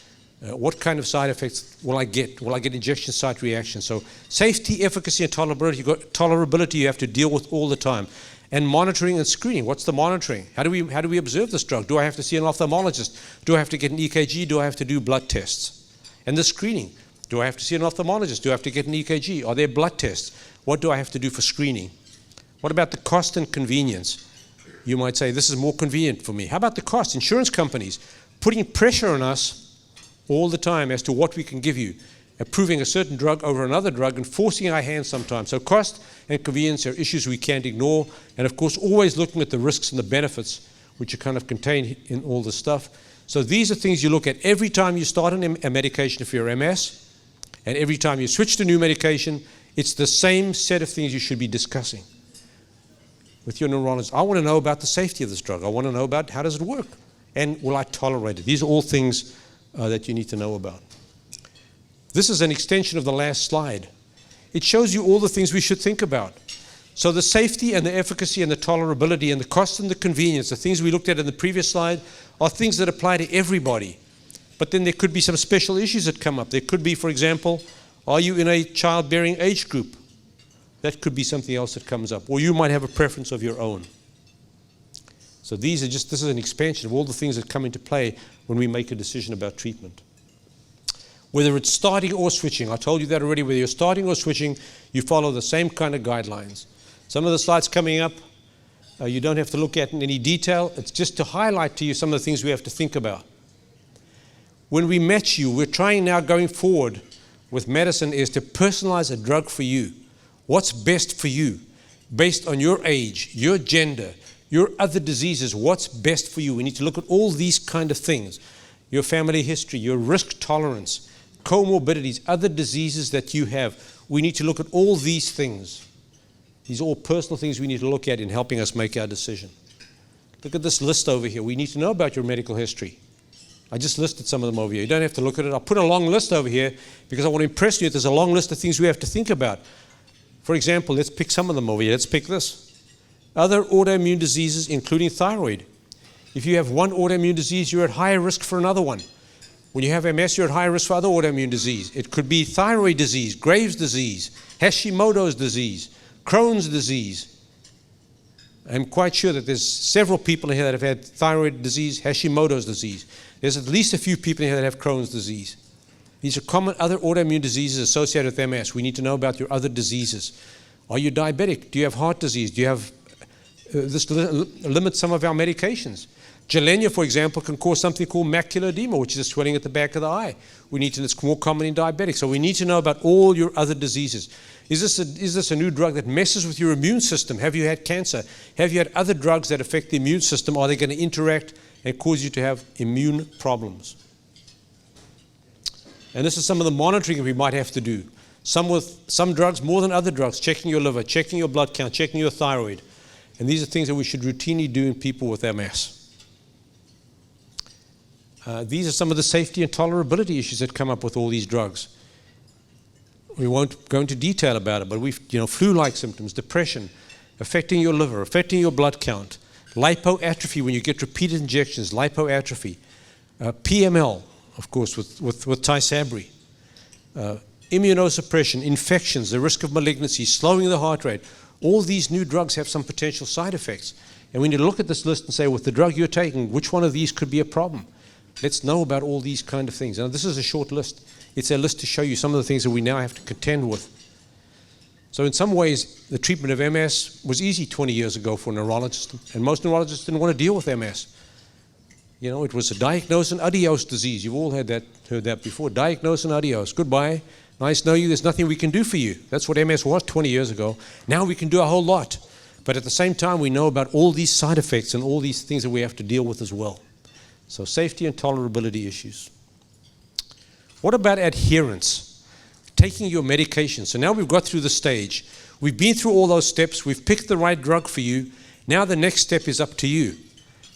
What kind of side effects will I get? Will I get injection site reactions? So safety, efficacy, and tolerability you have to deal with all the time. And monitoring and screening. What's the monitoring? How do we observe this drug? Do I have to see an ophthalmologist? Do I have to get an EKG? Do I have to do blood tests? And the screening. Do I have to see an ophthalmologist? Do I have to get an EKG? Are there blood tests? What do I have to do for screening? What about the cost and convenience? You might say, this is more convenient for me. How about the cost? Insurance companies putting pressure on us all the time as to what we can give you, approving a certain drug over another drug and forcing our hands sometimes. So cost and convenience are issues we can't ignore. And of course, always looking at the risks and the benefits, which are kind of contained in all this stuff. So these are things you look at every time you start a medication if you're MS, and every time you switch to new medication. It's the same set of things you should be discussing with your neurologist. I want to know about the safety of this drug. I want to know about how does it work, and will I tolerate it? These are all things that you need to know about. This is an extension of the last slide. It shows you all the things we should think about. So the safety and the efficacy and the tolerability and the cost and the convenience, the things we looked at in the previous slide, are things that apply to everybody. But then there could be some special issues that come up. There could be, for example, are you in a childbearing age group? That could be something else that comes up. Or you might have a preference of your own. So this is an expansion of all the things that come into play when we make a decision about treatment. Whether it's starting or switching, I told you that already, whether you're starting or switching, you follow the same kind of guidelines. Some of the slides coming up, you don't have to look at in any detail. It's just to highlight to you some of the things we have to think about. When we match you, we're trying now going forward with medicine is to personalize a drug for you. What's best for you, based on your age, your gender, your other diseases, what's best for you? We need to look at all these kind of things. Your family history, your risk tolerance, comorbidities, other diseases that you have. We need to look at all these things. These are all personal things we need to look at in helping us make our decision. Look at this list over here. We need to know about your medical history. I just listed some of them over here. You don't have to look at it. I'll put a long list over here because I want to impress you. There's a long list of things we have to think about. For example, let's pick some of them over here. Let's pick this. Other autoimmune diseases, including thyroid. If you have one autoimmune disease, you're at higher risk for another one. When you have MS, you're at higher risk for other autoimmune disease. It could be thyroid disease, Graves' disease, Hashimoto's disease, Crohn's disease. I'm quite sure that there's several people in here that have had thyroid disease, Hashimoto's disease. There's at least a few people in here that have Crohn's disease. These are common other autoimmune diseases associated with MS. We need to know about your other diseases. Are you diabetic? Do you have heart disease? Do you have, this limits some of our medications. Gilenya, for example, can cause something called macular edema, which is a swelling at the back of the eye. It's more common in diabetics. So we need to know about all your other diseases. Is this a new drug that messes with your immune system? Have you had cancer? Have you had other drugs that affect the immune system? Are they going to interact and cause you to have immune problems? And this is some of the monitoring we might have to do. Some with some drugs more than other drugs, checking your liver, checking your blood count, checking your thyroid. And these are things that we should routinely do in people with MS. These are some of the safety and tolerability issues that come up with all these drugs. We won't go into detail about it, but flu-like symptoms, depression, affecting your liver, affecting your blood count, lipoatrophy when you get repeated injections, lipoatrophy, PML, of course, with Tysabri, immunosuppression, infections, the risk of malignancy, slowing the heart rate. All these new drugs have some potential side effects. And we need to look at this list and say, with the drug you're taking, which one of these could be a problem? Let's know about all these kind of things. Now, this is a short list. It's a list to show you some of the things that we now have to contend with. So in some ways, the treatment of MS was easy 20 years ago for neurologists, and most neurologists didn't want to deal with MS. It was a diagnose and adios disease. You've all heard that before. Diagnose and adios. Goodbye. Nice to know you. There's nothing we can do for you. That's what MS was 20 years ago. Now we can do a whole lot. But at the same time, we know about all these side effects and all these things that we have to deal with as well. So safety and tolerability issues. What about adherence? Taking your medication. So now we've got through the stage. We've been through all those steps. We've picked the right drug for you. Now the next step is up to you.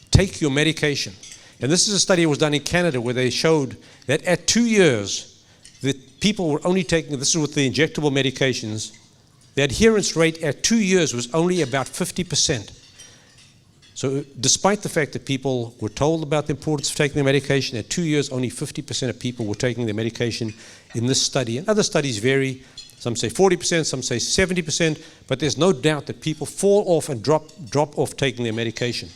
Take your medication. And this is a study that was done in Canada where they showed that at 2 years, the people were only taking, this is with the injectable medications, the adherence rate at 2 years was only about 50%. So despite the fact that people were told about the importance of taking their medication, at 2 years, only 50% of people were taking their medication in this study. And other studies vary. Some say 40%, some say 70%, but there's no doubt that people fall off and drop off taking their medication.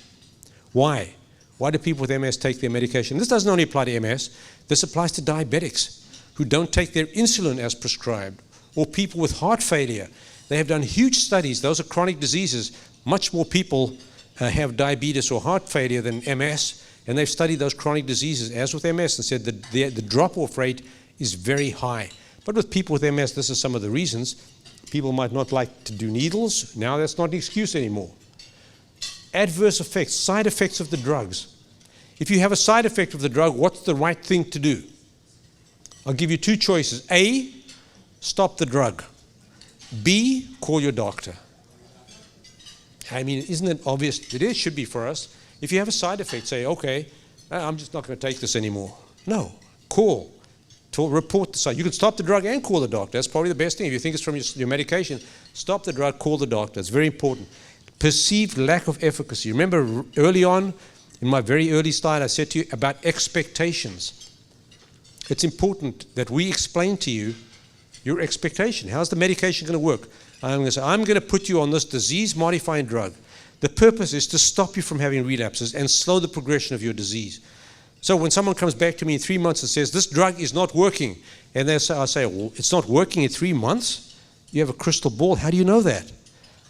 Why? Why do people with MS take their medication? This doesn't only apply to MS. This applies to diabetics who don't take their insulin as prescribed, or people with heart failure. They have done huge studies. Those are chronic diseases. Much more people have diabetes or heart failure than MS, and they've studied those chronic diseases, as with MS, and said that the drop-off rate is very high. But with people with MS, this is some of the reasons. People might not like to do needles. Now that's not an excuse anymore. Adverse effects, side effects of the drugs. If you have a side effect of the drug, what's the right thing to do? I'll give you two choices. A, stop the drug. B, call your doctor. I mean, isn't it obvious? It should be for us. If you have a side effect, say, okay, I'm just not going to take this anymore. No, call. Report the side. You can stop the drug and call the doctor. That's probably the best thing. If you think it's from your medication, stop the drug, call the doctor. It's very important. Perceived lack of efficacy. Remember early on, in my very early slide, I said to you about expectations. It's important that we explain to you your expectation. How's the medication going to work? I'm going to say, I'm going to put you on this disease-modifying drug. The purpose is to stop you from having relapses and slow the progression of your disease. So when someone comes back to me in 3 months and says, this drug is not working, and I say, well, it's not working in 3 months? You have a crystal ball. How do you know that?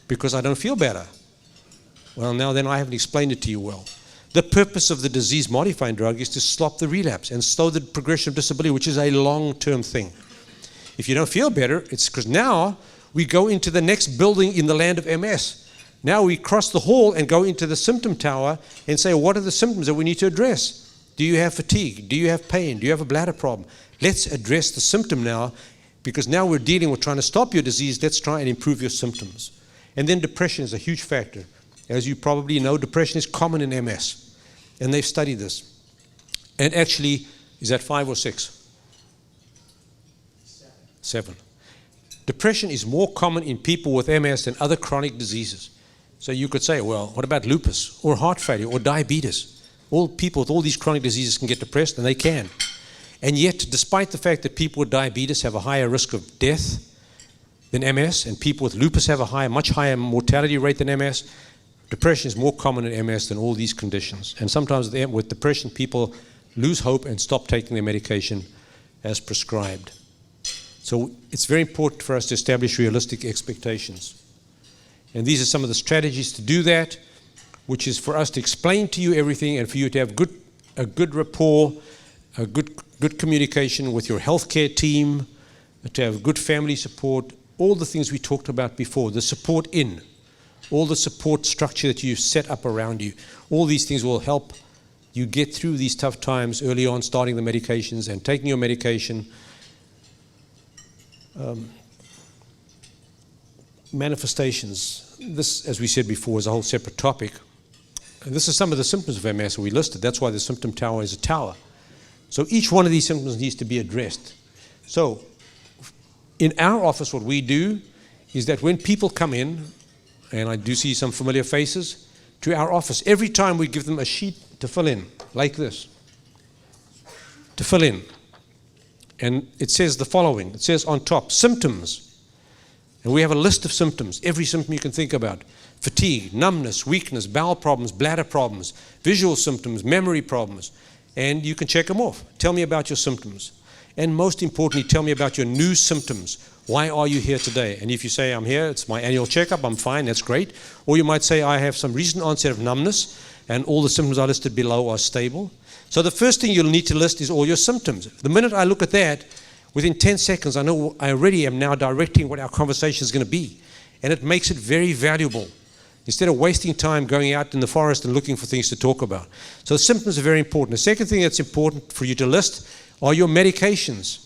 Because I don't feel better. Well, now then I haven't explained it to you well. The purpose of the disease-modifying drug is to stop the relapse and slow the progression of disability, which is a long-term thing. If you don't feel better, it's because now we go into the next building in the land of MS. Now we cross the hall and go into the symptom tower and say, what are the symptoms that we need to address? Do you have fatigue? Do you have pain? Do you have a bladder problem? Let's address the symptom now, because now we're dealing with trying to stop your disease. Let's try and improve your symptoms. And then depression is a huge factor. As you probably know, depression is common in MS, and they've studied this. And actually, is that 5 or 6? 7. Depression is more common in people with MS than other chronic diseases. So you could say, well, what about lupus or heart failure or diabetes? All people with all these chronic diseases can get depressed, and they can. And yet, despite the fact that people with diabetes have a higher risk of death than MS, and people with lupus have a much higher mortality rate than MS, depression is more common in MS than all these conditions. And sometimes with depression, people lose hope and stop taking their medication as prescribed. So it's very important for us to establish realistic expectations. And these are some of the strategies to do that, which is for us to explain to you everything and for you to have a good rapport, a good communication with your healthcare team, to have good family support, all the things we talked about before, the support all the support structure that you've set up around you. All these things will help you get through these tough times early on, starting the medications and taking your medication. Manifestations. This, as we said before, is a whole separate topic. And this is some of the symptoms of MS we listed. That's why the symptom tower is a tower. So each one of these symptoms needs to be addressed. So in our office, what we do is that when people come in, and I do see some familiar faces, to our office, every time we give them a sheet to fill in, like this, to fill in. And it says the following. It says on top, symptoms. And we have a list of symptoms, every symptom you can think about. Fatigue, numbness, weakness, bowel problems, bladder problems, visual symptoms, memory problems. And you can check them off. Tell me about your symptoms. And most importantly, tell me about your new symptoms. Why are you here today? And if you say, I'm here, it's my annual checkup, I'm fine, that's great. Or you might say, I have some recent onset of numbness, and all the symptoms I listed below are stable. So the first thing you'll need to list is all your symptoms. The minute I look at that, within 10 seconds, I know I already am now directing what our conversation is going to be. And it makes it very valuable, instead of wasting time going out in the forest and looking for things to talk about. So the symptoms are very important. The second thing that's important for you to list are your medications.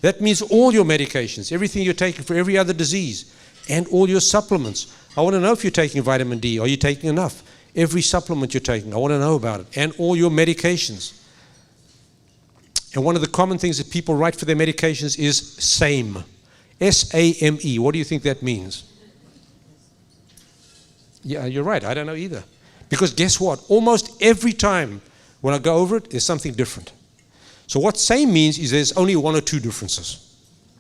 That means all your medications, everything you're taking for every other disease, and all your supplements. I want to know if you're taking vitamin D. Are you taking enough? Every supplement you're taking, I want to know about it. And all your medications. And one of the common things that people write for their medications is SAME. S-A-M-E. What do you think that means? Yeah, you're right. I don't know either. Because guess what? Almost every time when I go over it, there's something different. So what SAME means is there's only 1 or 2 differences.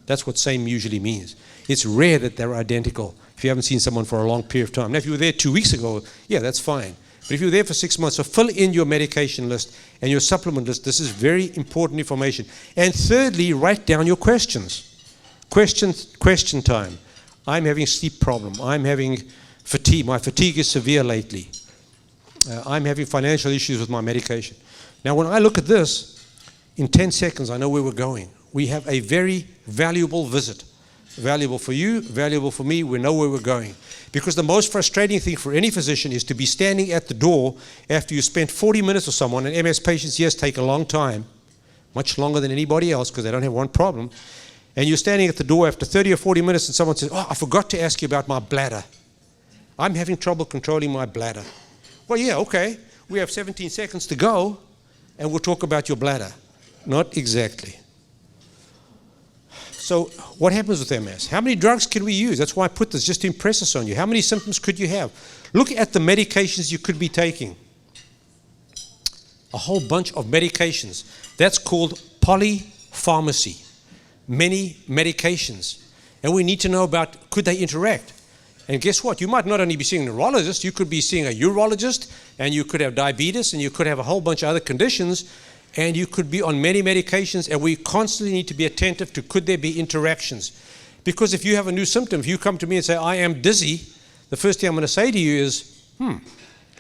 That's what SAME usually means. It's rare that they're identical if you haven't seen someone for a long period of time. Now, if you were there 2 weeks ago, yeah, that's fine. But if you're there for 6 months, so fill in your medication list and your supplement list. This is very important information. And thirdly, write down your questions. Question time. I'm having sleep problem. I'm having fatigue. My fatigue is severe lately. I'm having financial issues with my medication. Now, when I look at this, in 10 seconds, I know where we're going. We have a very valuable visit. Valuable for you, valuable for me. We know where we're going. Because the most frustrating thing for any physician is to be standing at the door after you spent 40 minutes with someone, and MS patients, yes, take a long time, much longer than anybody else because they don't have one problem, and you're standing at the door after 30 or 40 minutes and someone says, oh, I forgot to ask you about my bladder. I'm having trouble controlling my bladder. Well, yeah, okay. We have 17 seconds to go, and we'll talk about your bladder. Not exactly. So what happens with MS? How many drugs can we use? That's why I put this, just to impress us on you. How many symptoms could you have? Look at the medications you could be taking. A whole bunch of medications. That's called polypharmacy. Many medications. And we need to know about, could they interact? And guess what? You might not only be seeing a neurologist, you could be seeing a urologist, and you could have diabetes, and you could have a whole bunch of other conditions, and you could be on many medications, and we constantly need to be attentive to could there be interactions. Because if you have a new symptom, if you come to me and say, I am dizzy, the first thing I'm going to say to you is,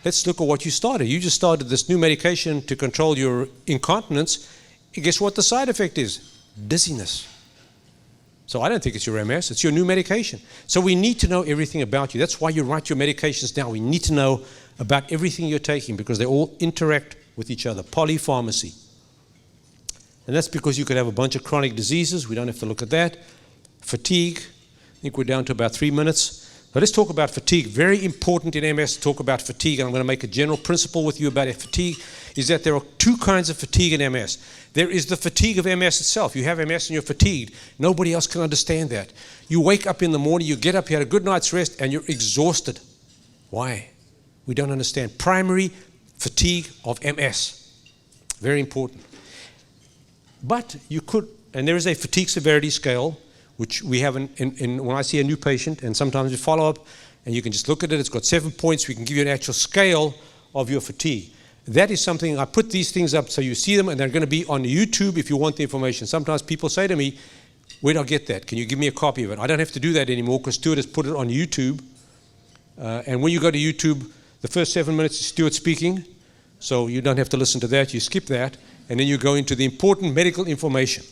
let's look at what you started. You just started this new medication to control your incontinence, and guess what the side effect is? Dizziness. So I don't think it's your MS, it's your new medication. So we need to know everything about you. That's why you write your medications down. We need to know about everything you're taking because they all interact with each other. Polypharmacy. And that's because you could have a bunch of chronic diseases. We don't have to look at that. Fatigue. I think we're down to about 3 minutes. But let's talk about fatigue. Very important in MS to talk about fatigue. And I'm going to make a general principle with you about fatigue, is that there are two kinds of fatigue in MS. There is the fatigue of MS itself. You have MS and you're fatigued. Nobody else can understand that. You wake up in the morning, you get up, you had a good night's rest, and you're exhausted. Why? We don't understand. Primary fatigue of MS. Very important. But you could, and there is a fatigue severity scale, which we have when I see a new patient, and sometimes we follow up, and you can just look at it. It's got 7 points. We can give you an actual scale of your fatigue. That is something, I put these things up so you see them, and they're going to be on YouTube if you want the information. Sometimes people say to me, where do I get that? Can you give me a copy of it? I don't have to do that anymore because Stuart has put it on YouTube. And when you go to YouTube, the first 7 minutes is Stuart speaking, so you don't have to listen to that. You skip that, and then you go into the important medical information.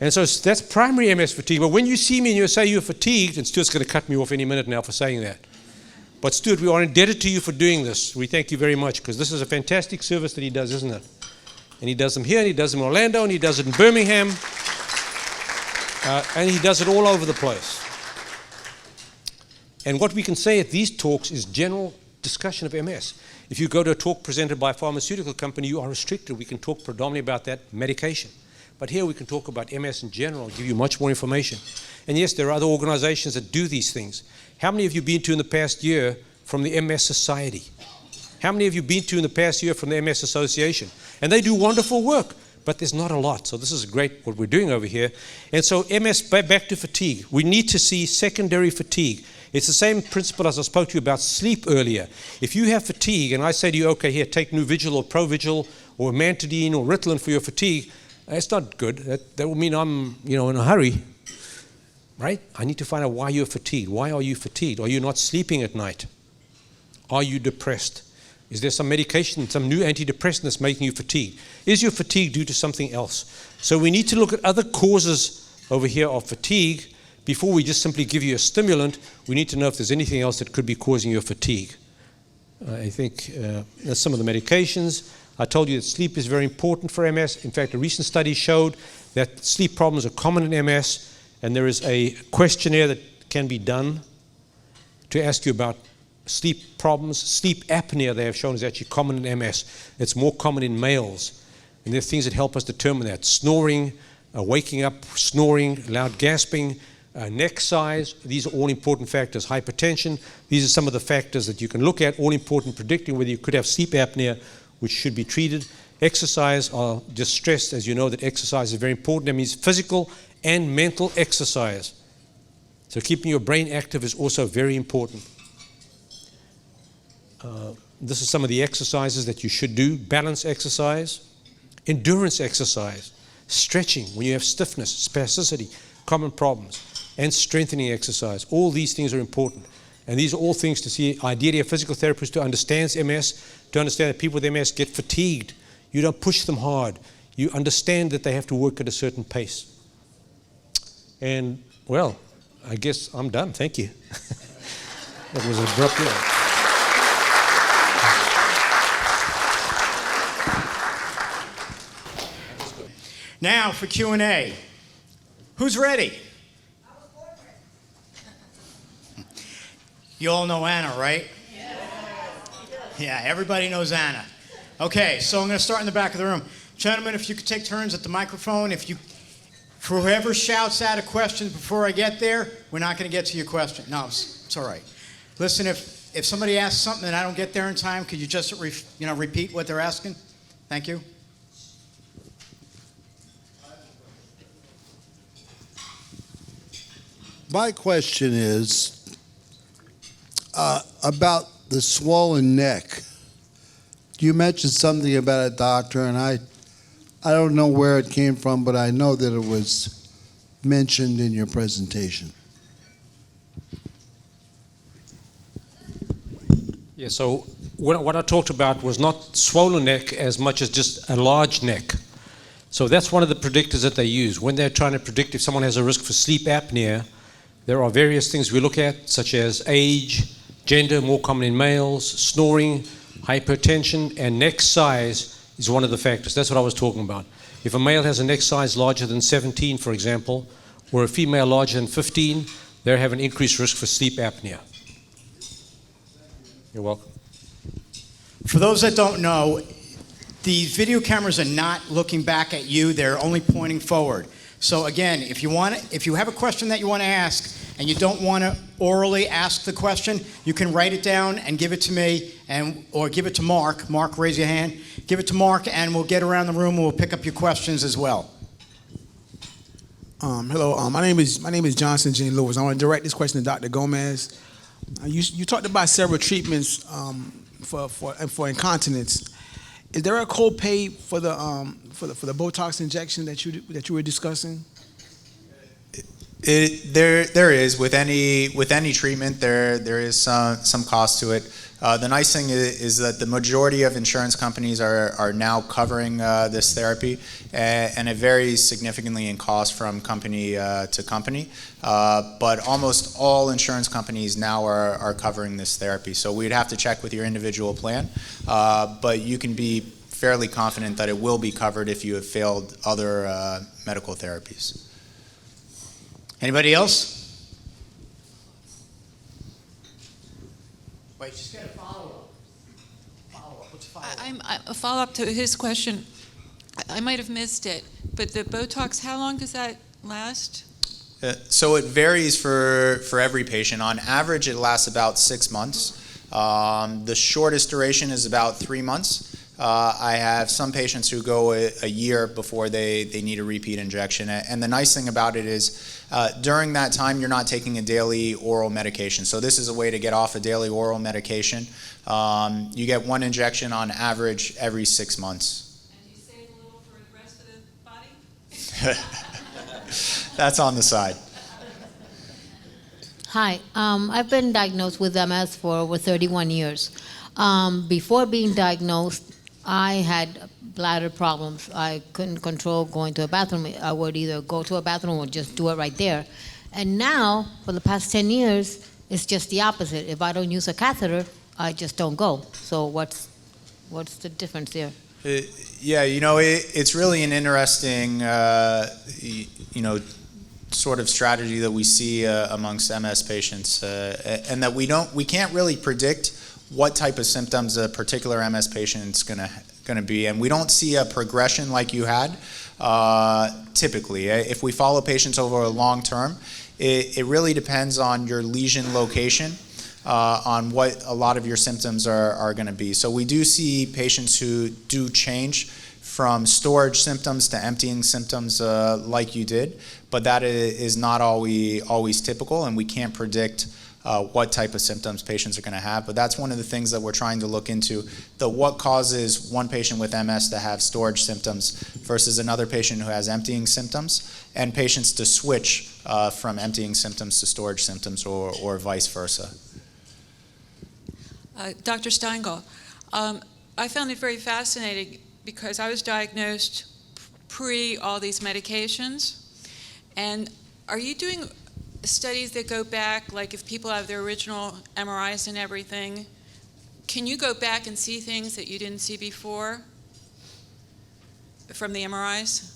And so that's primary MS fatigue. But when you see me and you say you're fatigued, and Stuart's going to cut me off any minute now for saying that. But Stuart, we are indebted to you for doing this. We thank you very much because this is a fantastic service that he does, isn't it? And he does them here, and he does them in Orlando, and he does it in Birmingham, and he does it all over the place. And what we can say at these talks is general discussion of MS. If you go to a talk presented by a pharmaceutical company, you are restricted. We can talk predominantly about that medication. But here we can talk about MS in general, give you much more information. And yes, there are other organizations that do these things. How many have you been to in the past year from the MS Society? How many have you been to in the past year from the MS Association? And they do wonderful work, but there's not a lot. So this is great what we're doing over here. And so MS, back to fatigue. We need to see secondary fatigue. It's the same principle as I spoke to you about sleep earlier. If you have fatigue and I say to you, okay, here, take Nuvigil or Provigil or Mantidine or Ritalin for your fatigue, that's not good. That will mean I'm, in a hurry, right? I need to find out why you're fatigued. Why are you fatigued? Are you not sleeping at night? Are you depressed? Is there some medication, some new antidepressant that's making you fatigued? Is your fatigue due to something else? So we need to look at other causes over here of fatigue. Before we just simply give you a stimulant, we need to know if there's anything else that could be causing your fatigue. I think that's some of the medications. I told you that sleep is very important for MS. In fact, a recent study showed that sleep problems are common in MS, and there is a questionnaire that can be done to ask you about sleep problems. Sleep apnea, they have shown, is actually common in MS. It's more common in males. And there are things that help us determine that. Snoring, waking up, snoring, loud gasping, neck size, these are all important factors. Hypertension, these are some of the factors that you can look at, all important, predicting whether you could have sleep apnea, which should be treated. Exercise, I'll just stress, as you know, that exercise is very important. That means physical and mental exercise. So keeping your brain active is also very important. this is some of the exercises that you should do: balance exercise, endurance exercise, stretching when you have stiffness, spasticity, common problems, and strengthening exercise. All these things are important. And these are all things to see, ideally, a physical therapist who understands MS, to understand that people with MS get fatigued. You don't push them hard. You understand that they have to work at a certain pace. And, well, I guess I'm done. Thank you. That was abrupt. Now for Q&A. Who's ready? You all know Anna, right? Yeah, everybody knows Anna. Okay, so I'm going to start in the back of the room. Gentlemen, if you could take turns at the microphone. For whoever shouts out a question before I get there, we're not going to get to your question. No, it's all right. Listen, if somebody asks something and I don't get there in time, could you just repeat what they're asking? Thank you. My question is about the swollen neck. You mentioned something about a doctor, and I don't know where it came from, but I know that it was mentioned in your presentation. Yeah, so what I talked about was not swollen neck as much as just a large neck. So that's one of the predictors that they use. When they're trying to predict if someone has a risk for sleep apnea, there are various things we look at, such as age, gender, more common in males, snoring, hypertension, and neck size is one of the factors. That's what I was talking about. If a male has a neck size larger than 17, for example, or a female larger than 15, they have an increased risk for sleep apnea. You're welcome. For those that don't know, the video cameras are not looking back at you. They're only pointing forward. So again, if you have a question that you want to ask and you don't want to orally ask the question, you can write it down and give it to me, or give it to Mark. Mark, raise your hand. Give it to Mark, and we'll get around the room and we'll pick up your questions as well. Hello, my name is Johnson Gene Lewis. I want to direct this question to Dr. Gomez. You talked about several treatments for incontinence. Is there a copay for the Botox injection that you were discussing? There is with any treatment there is some cost to it. The nice thing is that the majority of insurance companies are now covering this therapy, and it varies significantly in cost from company to company. But almost all insurance companies now are covering this therapy. So we'd have to check with your individual plan, but you can be fairly confident that it will be covered if you have failed other medical therapies. Anybody else? Wait, just get a follow-up. What's a follow-up? A follow-up to his question. I might have missed it, but the Botox, how long does that last? So it varies for every patient. On average, it lasts about 6 months. The shortest duration is about 3 months. I have some patients who go a year before they need a repeat injection. And the nice thing about it is during that time, you're not taking a daily oral medication. So this is a way to get off a daily oral medication. You get one injection on average every 6 months. And do you save a little for the rest of the body? That's on the side. Hi, I've been diagnosed with MS for over 31 years. Before being diagnosed, I had bladder problems. I couldn't control going to a bathroom. I would either go to a bathroom or just do it right there. And now, for the past 10 years, it's just the opposite. If I don't use a catheter, I just don't go. So what's the difference there? Yeah, it's really an interesting, sort of strategy that we see amongst MS patients, and that we can't really predict what type of symptoms a particular MS patient is going to be, and we don't see a progression like you had typically. If we follow patients over a long term, it really depends on your lesion location, on what a lot of your symptoms are going to be. So we do see patients who do change from storage symptoms to emptying symptoms like you did, but that is not always typical, and we can't predict what type of symptoms patients are going to have. But that's one of the things that we're trying to look into, what causes one patient with MS to have storage symptoms versus another patient who has emptying symptoms, and patients to switch from emptying symptoms to storage symptoms or vice versa. Dr. Steingo, I found it very fascinating because I was diagnosed pre all these medications. And are you doing studies that go back, like if people have their original MRIs and everything, can you go back and see things that you didn't see before from the MRIs?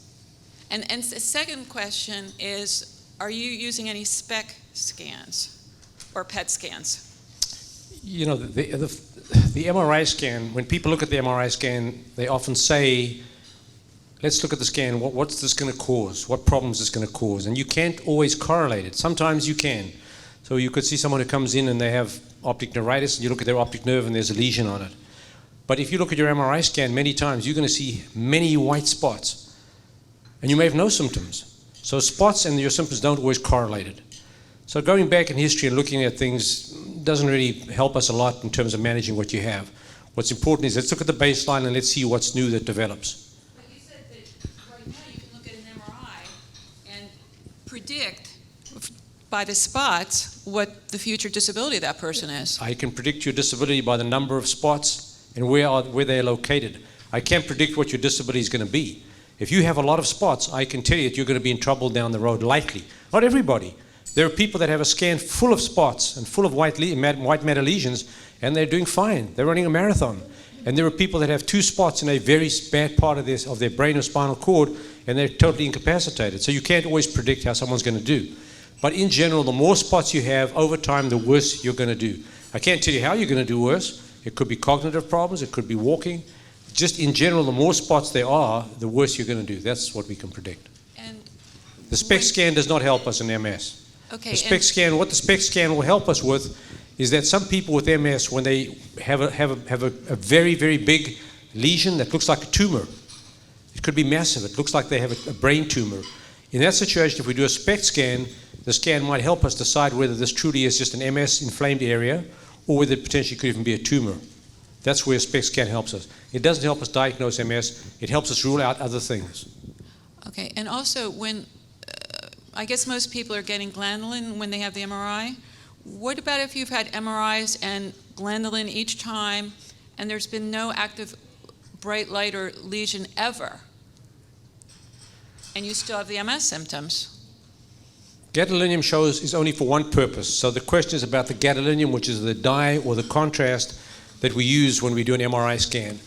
And the second question is, are you using any SPECT scans or PET scans? You know, the MRI scan, when people look at the MRI scan, they often say, let's look at the scan, what's this going to cause? What problems is this going to cause? And you can't always correlate it. Sometimes you can. So you could see someone who comes in and they have optic neuritis, and you look at their optic nerve and there's a lesion on it. But if you look at your MRI scan, many times you're going to see many white spots, and you may have no symptoms. So spots and your symptoms don't always correlate it. So going back in history and looking at things doesn't really help us a lot in terms of managing what you have. What's important is let's look at the baseline and let's see what's new that develops. But you said that right now you can look at an MRI and predict by the spots what the future disability of that person is. I can predict your disability by the number of spots and where they're located. I can't predict what your disability is going to be. If you have a lot of spots, I can tell you that you're going to be in trouble down the road, likely. Not everybody. There are people that have a scan full of spots and full of white matter lesions, and they're doing fine. They're running a marathon. And there are people that have 2 spots in a very bad part of their brain or spinal cord, and they're totally incapacitated. So you can't always predict how someone's going to do. But in general, the more spots you have over time, the worse you're going to do. I can't tell you how you're going to do worse. It could be cognitive problems. It could be walking. Just in general, the more spots there are, the worse you're going to do. That's what we can predict. And the SPECT scan does not help us in MS. okay, The SPECT scan, what the SPECT scan will help us with is that some people with MS, when they have a very, very big lesion that looks like a tumor, it could be massive. It looks like they have a brain tumor. In that situation, if we do a SPECT scan, the scan might help us decide whether this truly is just an MS inflamed area or whether it potentially could even be a tumor. That's where a SPECT scan helps us. It doesn't help us diagnose MS. It helps us rule out other things. okay, and also when I guess most people are getting glandolin when they have the MRI. What about if you've had MRIs and glandolin each time and there's been no active bright light or lesion ever, and you still have the MS symptoms? Gadolinium is only for one purpose. So the question is about the gadolinium, which is the dye or the contrast that we use when we do an MRI scan.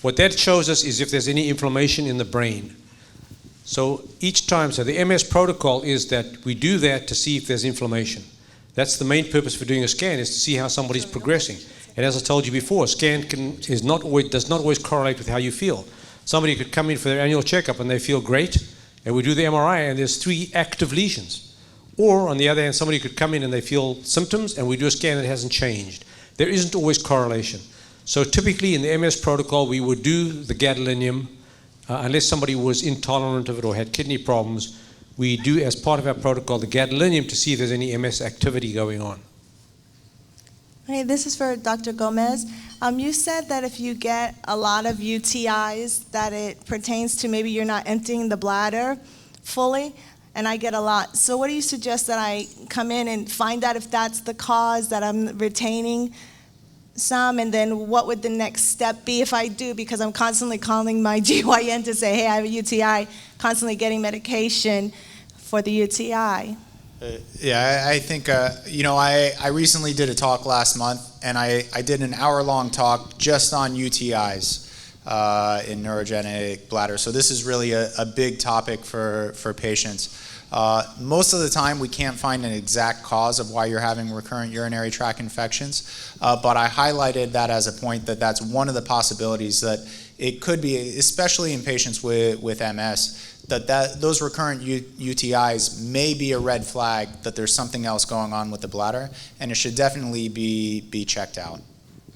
What that shows us is if there's any inflammation in the brain. So each time, so the MS protocol is that we do that to see if there's inflammation. That's the main purpose for doing a scan, is to see how somebody's progressing. And as I told you before, a scan does not always correlate with how you feel. Somebody could come in for their annual checkup and they feel great, and we do the MRI and there's 3 active lesions. Or on the other hand, somebody could come in and they feel symptoms and we do a scan and it hasn't changed. There isn't always correlation. So typically in the MS protocol, we would do the gadolinium unless somebody was intolerant of it or had kidney problems. We do, as part of our protocol, the gadolinium to see if there's any MS activity going on. Okay, this is for Dr. Gomez. You said that if you get a lot of UTIs, that it pertains to maybe you're not emptying the bladder fully, and I get a lot. So what do you suggest that I come in and find out if that's the cause, that I'm retaining some, and then what would the next step be if I do? Because I'm constantly calling my GYN to say, hey, I have a UTI, constantly getting medication for the UTI. Yeah, I think, I recently did a talk last month, and I did an hour-long talk just on UTIs in neurogenic bladder. So this is really a big topic for patients. Most of the time, we can't find an exact cause of why you're having recurrent urinary tract infections, but I highlighted that as a point that's one of the possibilities that it could be, especially in patients with MS, that those recurrent UTIs may be a red flag that there's something else going on with the bladder, and it should definitely be checked out.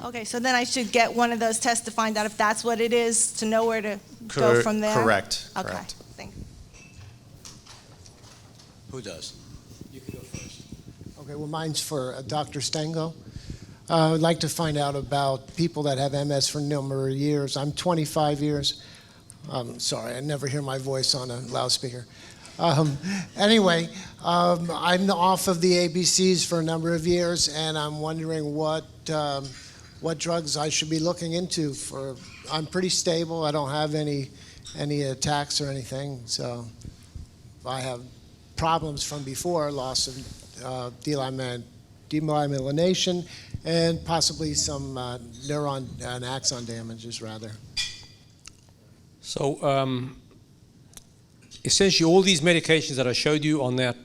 Okay, so then I should get one of those tests to find out if that's what it is, to know where to go from there? Correct. Okay, Correct. thank you. Who does? You can go first. Okay, well, mine's for Dr. Steingo. I'd like to find out about people that have MS for a number of years. I'm 25 years. Sorry, I never hear my voice on a loudspeaker. Anyway, I'm off of the ABCs for a number of years, and I'm wondering what drugs I should be looking into. I'm pretty stable. I don't have any attacks or anything, so I have problems from before, loss of demyelination, and possibly some neuron and axon damages, rather. So essentially all these medications that I showed you on that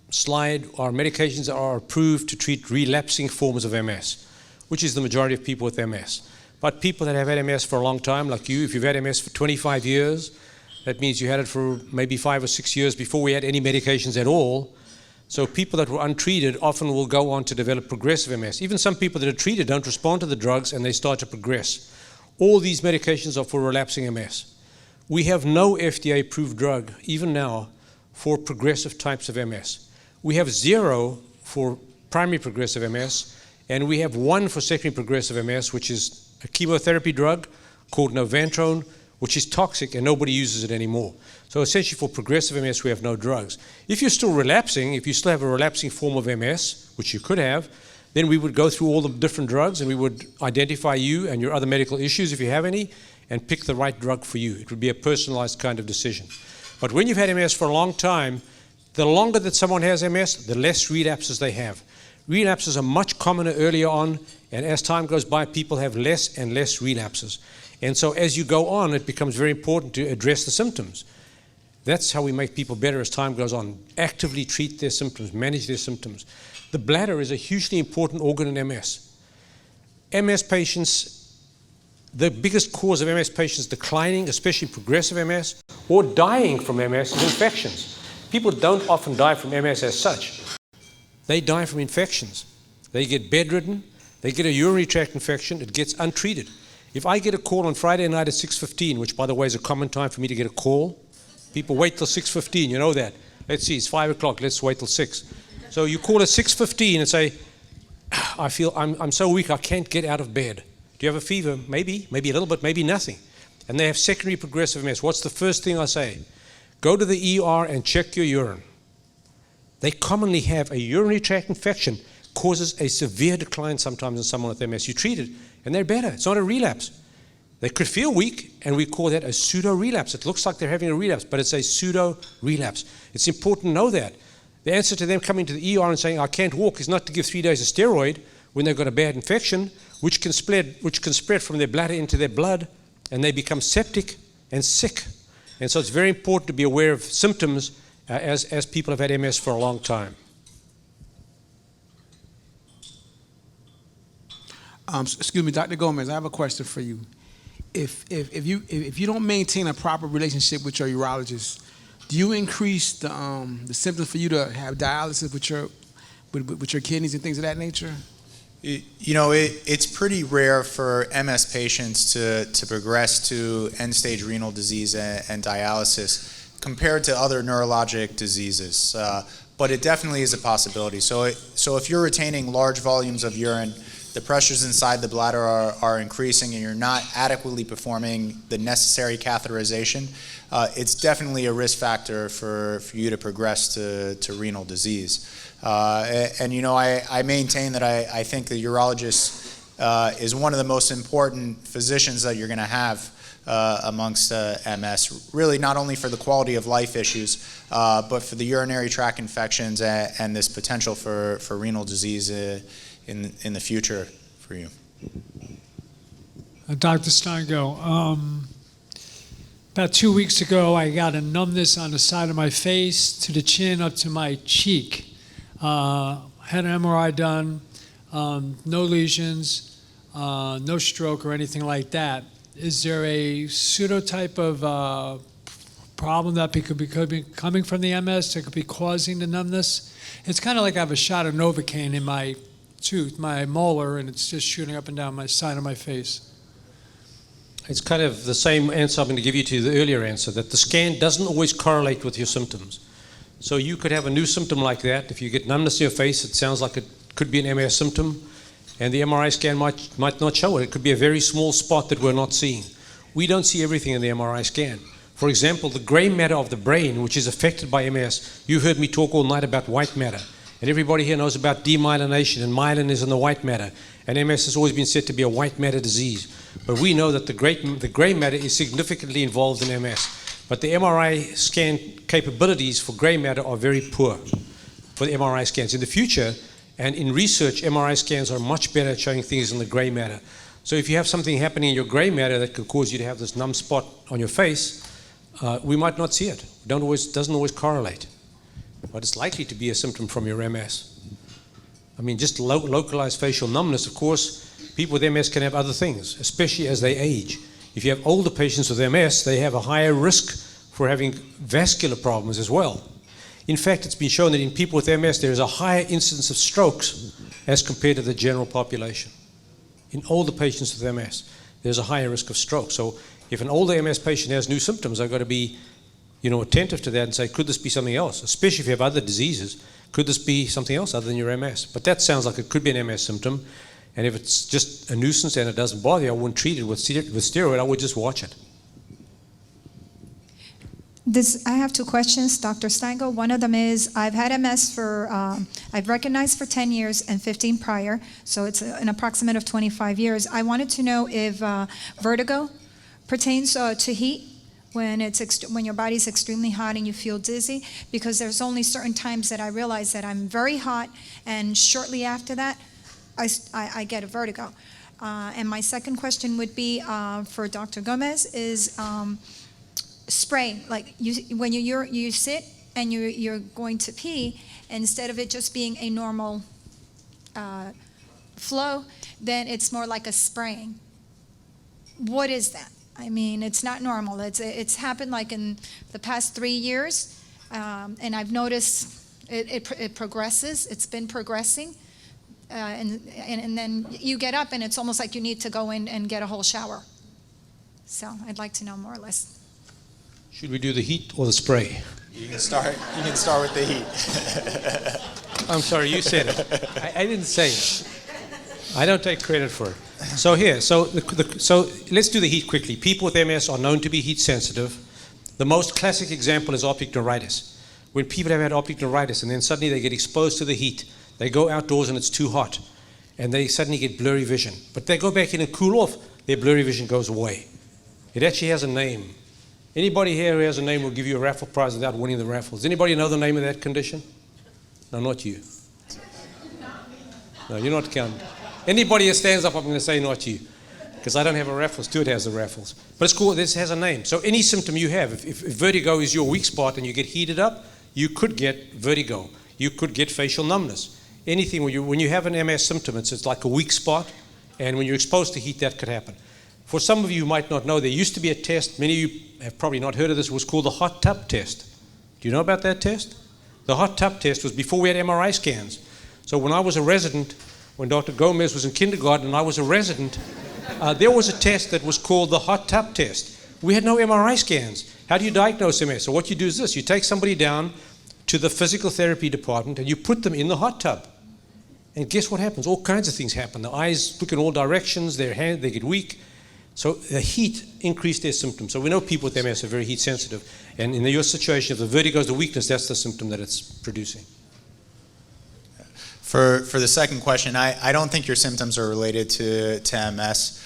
slide are medications that are approved to treat relapsing forms of MS, which is the majority of people with MS. But people that have had MS for a long time, like you, if you've had MS for 25 years, that means you had it for maybe 5 or 6 years before we had any medications at all. So people that were untreated often will go on to develop progressive MS. Even some people that are treated don't respond to the drugs and they start to progress. All these medications are for relapsing MS. We have no FDA-approved drug, even now, for progressive types of MS. We have 0 for primary progressive MS, and we have 1 for secondary progressive MS, which is a chemotherapy drug called Noventrone, which is toxic and nobody uses it anymore. So essentially for progressive MS, we have no drugs. If you're still relapsing, if you still have a relapsing form of MS, which you could have, then we would go through all the different drugs and we would identify you and your other medical issues if you have any and pick the right drug for you. It would be a personalized kind of decision. But when you've had MS for a long time, the longer that someone has MS, the less relapses they have. Relapses are much commoner earlier on, and as time goes by, people have less and less relapses. And so as you go on, it becomes very important to address the symptoms. That's how we make people better as time goes on. Actively treat their symptoms, manage their symptoms. The bladder is a hugely important organ in MS. MS patients, the biggest cause of MS patients declining, especially progressive MS, or dying from MS is infections. People don't often die from MS as such. They die from infections. They get bedridden, they get a urinary tract infection, it gets untreated. If I get a call on Friday night at 6:15, which by the way is a common time for me to get a call, people wait till 6:15, you know that. Let's see, it's 5 o'clock, let's wait till 6. So you call at 6:15 and say, I'm so weak I can't get out of bed. Do you have a fever? Maybe a little bit, maybe nothing. And they have secondary progressive MS. What's the first thing I say? Go to the ER and check your urine. They commonly have a urinary tract infection, causes a severe decline sometimes in someone with MS. You treat it and they're better. It's not a relapse. They could feel weak, and we call that a pseudo-relapse. It looks like they're having a relapse, but it's a pseudo-relapse. It's important to know that. The answer to them coming to the ER and saying, I can't walk, is not to give 3 days of steroid when they've got a bad infection, which can spread from their bladder into their blood, and they become septic and sick. And so it's very important to be aware of symptoms as people have had MS for a long time. Excuse me, Dr. Gomez, I have a question for you. If you don't maintain a proper relationship with your urologist, do you increase the symptoms for you to have dialysis with your kidneys and things of that nature? You know, it's pretty rare for MS patients to progress to end-stage renal disease and dialysis compared to other neurologic diseases, but it definitely is a possibility. So if you're retaining large volumes of urine, the pressures inside the bladder are increasing and you're not adequately performing the necessary catheterization, it's definitely a risk factor for you to progress to renal disease. And you know, I maintain that I think the urologist is one of the most important physicians that you're going to have amongst MS, really not only for the quality of life issues, but for the urinary tract infections and this potential for renal disease in the future for you. Dr. Steingo, about 2 weeks ago, I got a numbness on the side of my face, to the chin, up to my cheek. Had an MRI done, no lesions, no stroke or anything like that. Is there a pseudo type of problem that could be coming from the MS that could be causing the numbness? It's kind of like I have a shot of Novocaine in my tooth, my molar, and it's just shooting up and down my side of my face. It's kind of the same answer I'm going to give you to the earlier answer, that the scan doesn't always correlate with your symptoms. So you could have a new symptom like that. If you get numbness in your face, it sounds like it could be an MS symptom, and the MRI scan might not show it. It could be a very small spot that we're not seeing. We don't see everything in the MRI scan. For example, the gray matter of the brain, which is affected by MS, you heard me talk all night about white matter. And everybody here knows about demyelination, and myelin is in the white matter. And MS has always been said to be a white matter disease. But we know that the gray matter is significantly involved in MS. But the MRI scan capabilities for gray matter are very poor for the MRI scans. In the future, and in research, MRI scans are much better at showing things in the gray matter. So if you have something happening in your gray matter that could cause you to have this numb spot on your face, we might not see it. Doesn't always correlate. But it's likely to be a symptom from your MS. I mean, just localized facial numbness, of course, people with MS can have other things, especially as they age. If you have older patients with MS, they have a higher risk for having vascular problems as well. In fact, it's been shown that in people with MS, there is a higher incidence of strokes as compared to the general population. In older patients with MS, there's a higher risk of stroke. So if an older MS patient has new symptoms, I've got to be attentive to that and say, could this be something else? Especially if you have other diseases, could this be something else other than your MS? But that sounds like it could be an MS symptom. And if it's just a nuisance and it doesn't bother you, I wouldn't treat it with steroid, I would just watch it. I have two questions, Dr. Steingo. One of them is, I've had MS I've recognized for 10 years and 15 prior, so it's an approximate of 25 years. I wanted to know if vertigo pertains to heat, when your body's extremely hot and you feel dizzy, because there's only certain times that I realize that I'm very hot, and shortly after that, I get a vertigo. And my second question would be for Dr. Gomez is spray. Like when you sit and you're going to pee, instead of it just being a normal flow, then it's more like a spraying. What is that? I mean, it's not normal. It's happened like in the past 3 years, and I've noticed it progresses. It's been progressing. And then you get up and it's almost like you need to go in and get a whole shower. So I'd like to know more or less. Should we do the heat or the spray? You can start with the heat. I'm sorry, you said it. I didn't say it. I don't take credit for it. So let's do the heat quickly. People with MS are known to be heat sensitive. The most classic example is optic neuritis. When people have had optic neuritis and then suddenly they get exposed to the heat, they go outdoors and it's too hot, and they suddenly get blurry vision. But they go back in and cool off, their blurry vision goes away. It actually has a name. Anybody here who has a name will give you a raffle prize without winning the raffle. Does anybody know the name of that condition? No, not you. No, you're not counting. Anybody who stands up, I'm going to say not you, because I don't have a raffle. Stuart has the raffles. But it's cool. This has a name. So any symptom you have, if vertigo is your weak spot and you get heated up, you could get vertigo. You could get facial numbness. Anything, when you have an MS symptom, it's like a weak spot, and when you're exposed to heat, that could happen. For some of you who might not know, there used to be a test, many of you have probably not heard of this, it was called the hot tub test. Do you know about that test? The hot tub test was before we had MRI scans. So when I was a resident, when Dr. Gomez was in kindergarten and I was a resident, there was a test that was called the hot tub test. We had no MRI scans. How do you diagnose MS? So what you do is this, you take somebody down to the physical therapy department and you put them in the hot tub. And guess what happens? All kinds of things happen. The eyes look in all directions, their hands, they get weak. So the heat increased their symptoms. So we know people with MS are very heat sensitive. And in your situation, if the vertigo is the weakness, that's the symptom that it's producing. For the second question, I don't think your symptoms are related to MS.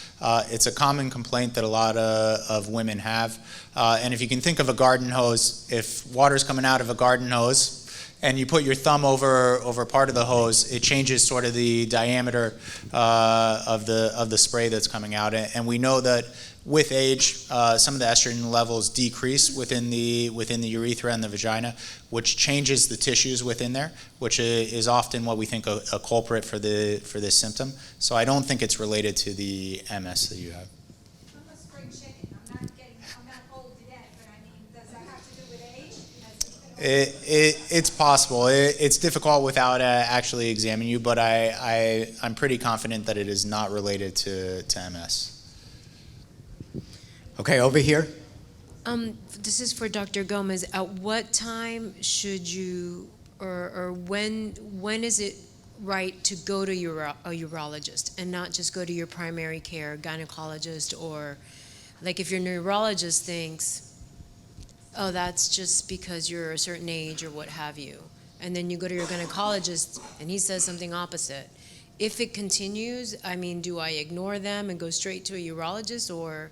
It's a common complaint that a lot of women have. And if you can think of a garden hose, if water's coming out of a garden hose and you put your thumb over part of the hose, it changes sort of the diameter of the spray that's coming out. And we know that with age, some of the estrogen levels decrease within the urethra and the vagina, which changes the tissues within there, which is often what we think a culprit for this symptom. So I don't think it's related to the MS that you have. I'm a spring chicken. I'm not old yet, but I mean, does that have to do with age? It's possible. It's difficult without actually examining you, but I'm pretty confident that it is not related to MS. Okay, over here. This is for Dr. Gomez. At what time should you, or when is it right to go to a urologist and not just go to your primary care gynecologist, or like if your neurologist thinks, oh, that's just because you're a certain age or what have you, and then you go to your gynecologist and he says something opposite. If it continues, I mean, do I ignore them and go straight to a urologist, or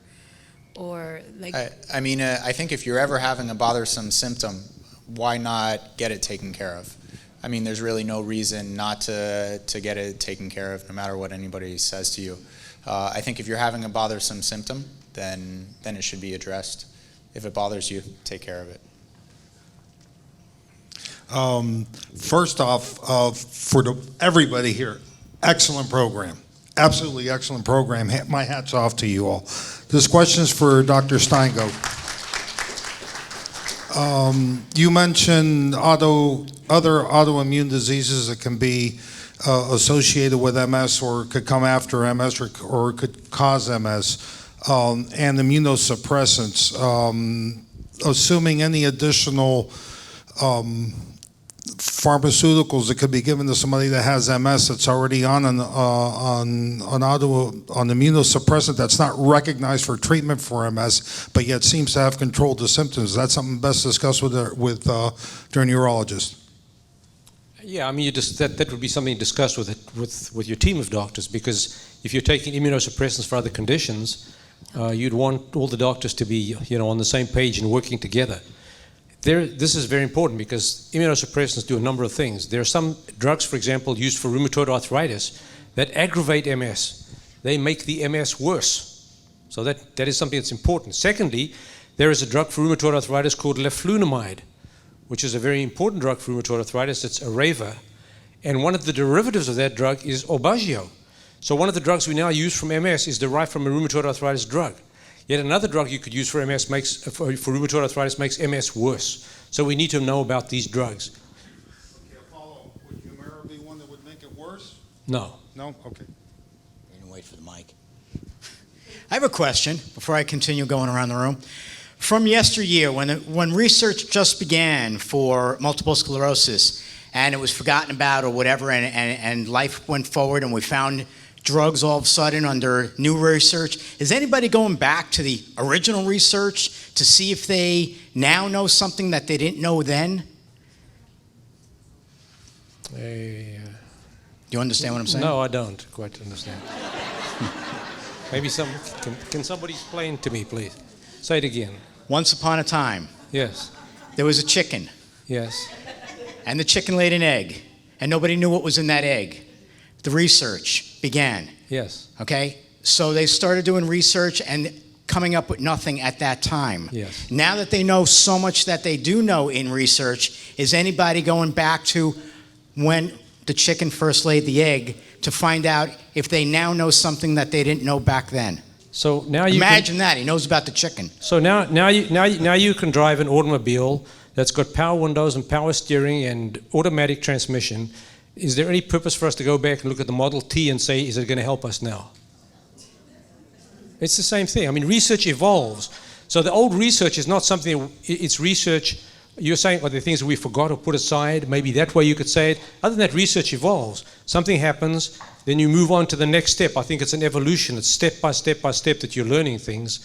like? I think if you're ever having a bothersome symptom, why not get it taken care of? I mean, there's really no reason not to get it taken care of, no matter what anybody says to you. I think if you're having a bothersome symptom, then it should be addressed. If it bothers you, take care of it. First off, for everybody here, excellent program. Absolutely excellent program. My hat's off to you all. This question is for Dr. Steingo. You mentioned other autoimmune diseases that can be associated with MS or could come after MS or could cause MS, and immunosuppressants. Assuming any additional pharmaceuticals that could be given to somebody that has MS that's already on an immunosuppressant that's not recognized for treatment for MS, but yet seems to have controlled the symptoms. That's something best discussed with your neurologist. Yeah, I mean, that would be something discussed with your team of doctors, because if you're taking immunosuppressants for other conditions, you'd want all the doctors to be, on the same page and working together. This is very important because immunosuppressants do a number of things. There are some drugs, for example, used for rheumatoid arthritis that aggravate MS. They make the MS worse. So that is something that's important. Secondly, there is a drug for rheumatoid arthritis called leflunomide, which is a very important drug for rheumatoid arthritis. It's Arava. And one of the derivatives of that drug is Obagio. So one of the drugs we now use from MS is derived from a rheumatoid arthritis drug. Yet another drug you could use for MS for rheumatoid arthritis makes MS worse. So we need to know about these drugs. Okay, a follow-up. Would Humira be one that would make it worse? No. No? Okay. We're going to wait for the mic. I have a question before I continue going around the room. From yesteryear, when research just began for multiple sclerosis and it was forgotten about or whatever, and life went forward and we found drugs all of a sudden under new research, is anybody going back to the original research to see if they now know something that they didn't know then? Do you understand what I'm saying? No, I don't quite understand. Maybe can somebody explain to me, please? Say it again. Once upon a time, yes, there was a chicken. Yes. And the chicken laid an egg, and nobody knew what was in that egg. The research began. Yes. Okay? So they started doing research and coming up with nothing at that time. Yes. Now that they know so much that they do know in research, is anybody going back to when the chicken first laid the egg to find out if they now know something that they didn't know back then? So now you imagine that he knows about the chicken. So now you can drive an automobile that's got power windows and power steering and automatic transmission. Is there any purpose for us to go back and look at the Model T and say, is it going to help us now? It's the same thing. I mean, research evolves. So the old research is not something, it's research. You're saying, are there things that we forgot or put aside? Maybe that way you could say it. Other than that, research evolves. Something happens, then you move on to the next step. I think it's an evolution. It's step by step by step that you're learning things.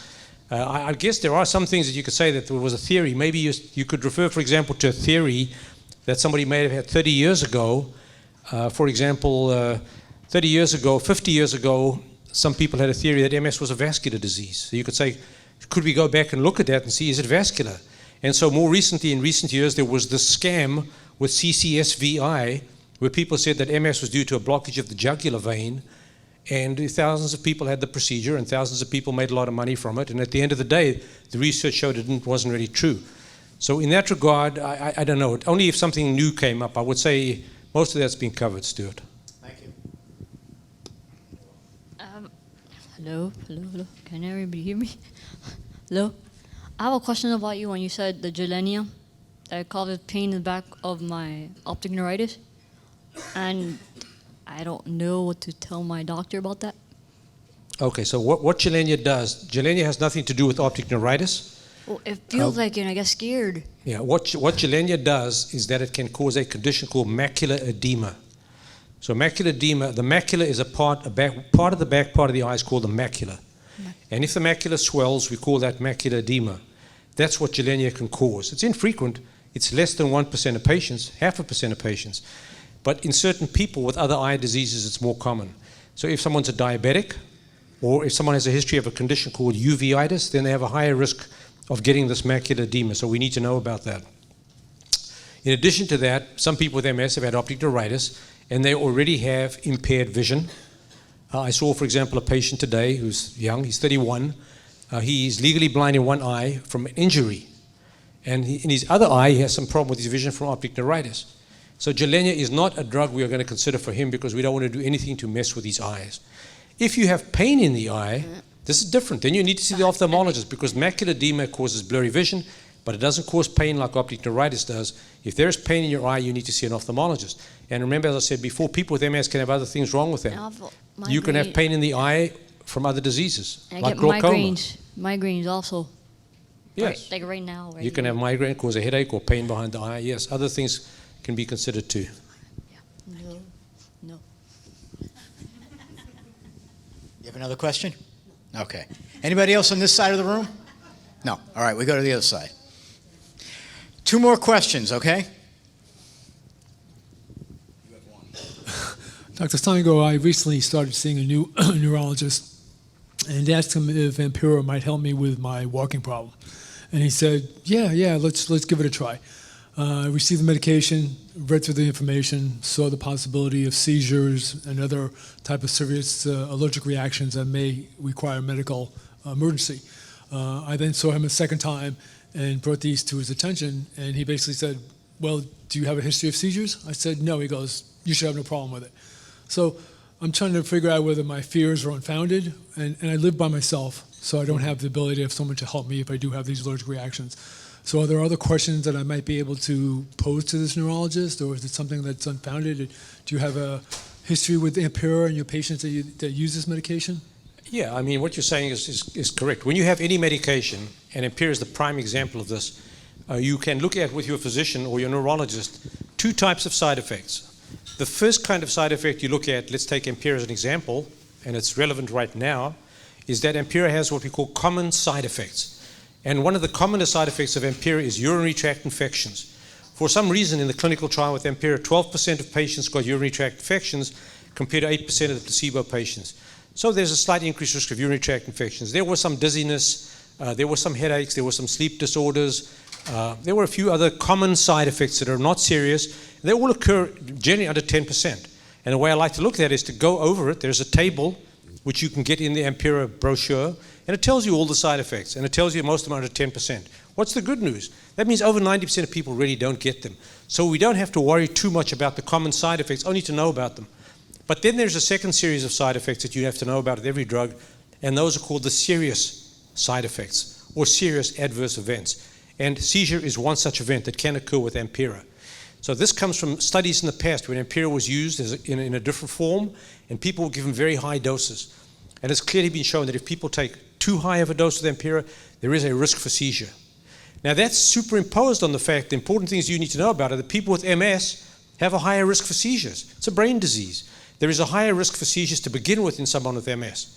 I guess there are some things that you could say that there was a theory. Maybe you could refer, for example, to a theory that somebody may have had 30 years ago. For example, 30 years ago, 50 years ago, some people had a theory that MS was a vascular disease. So you could say, could we go back and look at that and see, is it vascular? And so more recently, in recent years, there was this scam with CCSVI, where people said that MS was due to a blockage of the jugular vein, and thousands of people had the procedure, and thousands of people made a lot of money from it, and at the end of the day, the research showed it wasn't really true. So in that regard, I don't know. Only if something new came up, I would say most of that's been covered, Stuart. Thank you. Hello. Can everybody hear me? Hello. I have a question about you when you said the gelenia that caused pain in the back of my optic neuritis, and I don't know what to tell my doctor about that. Okay, so what gelenia does, gelenia has nothing to do with optic neuritis. Well, it feels like it, and I get scared. Yeah, what Gilenya does is that it can cause a condition called macular edema. So macular edema, the macula is a part of the back part of the eye is called the macula. And if the macula swells, we call that macular edema. That's what Gilenya can cause. It's infrequent. It's less than 1% of patients, 0.5% of patients. But in certain people with other eye diseases, it's more common. So if someone's a diabetic, or if someone has a history of a condition called uveitis, then they have a higher risk of getting this macular edema. So we need to know about that. In addition to that, some people with MS have had optic neuritis, and they already have impaired vision. I saw, for example, a patient today who's young, he's 31. He's legally blind in one eye from an injury. And in his other eye, he has some problem with his vision from optic neuritis. So Gilenya is not a drug we are going to consider for him because we don't want to do anything to mess with his eyes. If you have pain in the eye, this is different. Then you need to see the ophthalmologist because macular edema causes blurry vision, but it doesn't cause pain like optic neuritis does. If there is pain in your eye, you need to see an ophthalmologist. And remember, as I said before, people with MS can have other things wrong with them. You can have pain in the eye from other diseases, I like get glaucoma. migraines also. Yes. Like right now. You can have migraine, cause a headache or pain behind the eye. Yes, other things can be considered too. No. You have another question? Okay. Anybody else on this side of the room? No. All right, we go to the other side. 2 more questions, okay? Dr. Steingo, I recently started seeing a new neurologist and asked him if Ampera might help me with my walking problem. And he said, yeah, let's give it a try. I received the medication, read through the information, saw the possibility of seizures and other type of serious allergic reactions that may require medical emergency. I then saw him a second time and brought these to his attention, and he basically said, well, do you have a history of seizures? I said, no. He goes, you should have no problem with it. So I'm trying to figure out whether my fears are unfounded, and I live by myself, so I don't have the ability of someone to help me if I do have these allergic reactions. So are there other questions that I might be able to pose to this neurologist, or is it something that's unfounded? Do you have a history with Ampera and your patients that use this medication? Yeah, I mean, what you're saying is correct. When you have any medication, and Ampera is the prime example of this, you can look at with your physician or your neurologist 2 types of side effects. The first kind of side effect you look at, let's take Ampera as an example, and it's relevant right now, is that Ampera has what we call common side effects. And one of the commonest side effects of Ampera is urinary tract infections. For some reason, in the clinical trial with Ampera, 12% of patients got urinary tract infections compared to 8% of the placebo patients. So there's a slight increased risk of urinary tract infections. There was some dizziness, there were some headaches, there were some sleep disorders, there were a few other common side effects that are not serious. They all occur generally under 10%. And the way I like to look at it is to go over it. There's a table which you can get in the Ampera brochure, and it tells you all the side effects, and it tells you most of them are under 10%. What's the good news? That means over 90% of people really don't get them. So we don't have to worry too much about the common side effects, only to know about them. But then there's a second series of side effects that you have to know about with every drug, and those are called the serious side effects or serious adverse events. And seizure is one such event that can occur with Ampera. So this comes from studies in the past when Ampera was used in a different form, and people were given very high doses. And it's clearly been shown that if people take too high of a dose of Ampera, there is a risk for seizure. Now that's superimposed on the fact, the important things you need to know about are that people with MS have a higher risk for seizures. It's a brain disease. There is a higher risk for seizures to begin with in someone with MS.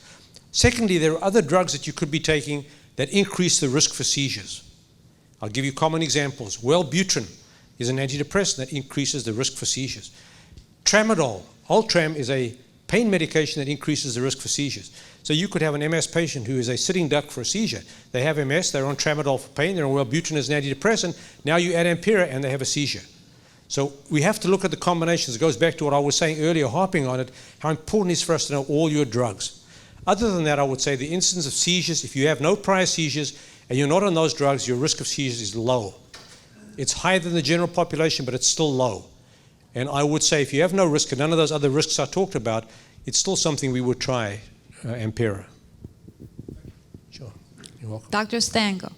Secondly, there are other drugs that you could be taking that increase the risk for seizures. I'll give you common examples. Wellbutrin is an antidepressant that increases the risk for seizures. Tramadol, Ultram, is a pain medication that increases the risk for seizures. So you could have an MS patient who is a sitting duck for a seizure. They have MS, they're on Tramadol for pain, they're on Wellbutrin as an antidepressant. Now you add Ampera and they have a seizure. So we have to look at the combinations. It goes back to what I was saying earlier, harping on it, how important it is for us to know all your drugs. Other than that, I would say the incidence of seizures, if you have no prior seizures and you're not on those drugs, your risk of seizures is low. It's higher than the general population, but it's still low. And I would say if you have no risk and none of those other risks I talked about, it's still something we would try, Ampera. Sure. You're welcome. Dr. Steingo,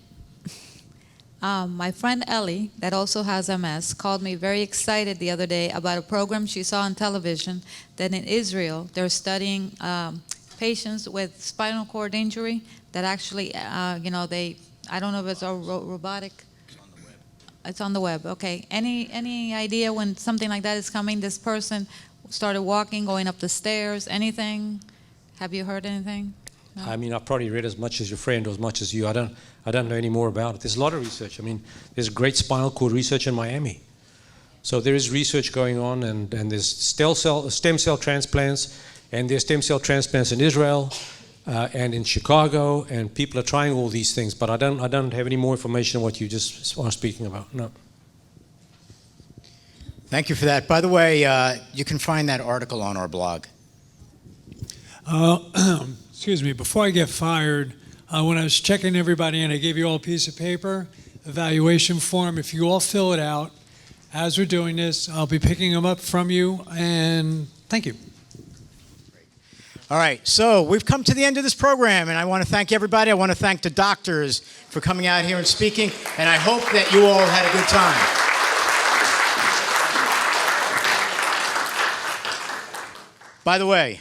my friend Ellie, that also has MS, called me very excited the other day about a program she saw on television that in Israel they're studying patients with spinal cord injury that actually, they I don't know if it's a robotic. It's on the web. Okay. Any idea when something like that is coming? This person started walking, going up the stairs. Anything? Have you heard anything? No? I mean, I've probably read as much as your friend or as much as you. I don't know any more about it. There's a lot of research. I mean, there's great spinal cord research in Miami. So there is research going on, and there's stem cell transplants, and there's stem cell transplants in Israel and in Chicago, and people are trying all these things, but I don't have any more information on what you just are speaking about. No. Thank you for that. By the way, you can find that article on our blog. Excuse me, before I get fired, when I was checking everybody in, I gave you all a piece of paper, evaluation form. If you all fill it out, as we're doing this, I'll be picking them up from you, and thank you. All right, so we've come to the end of this program, and I want to thank everybody. I want to thank the doctors for coming out here and speaking, and I hope that you all had a good time. By the way,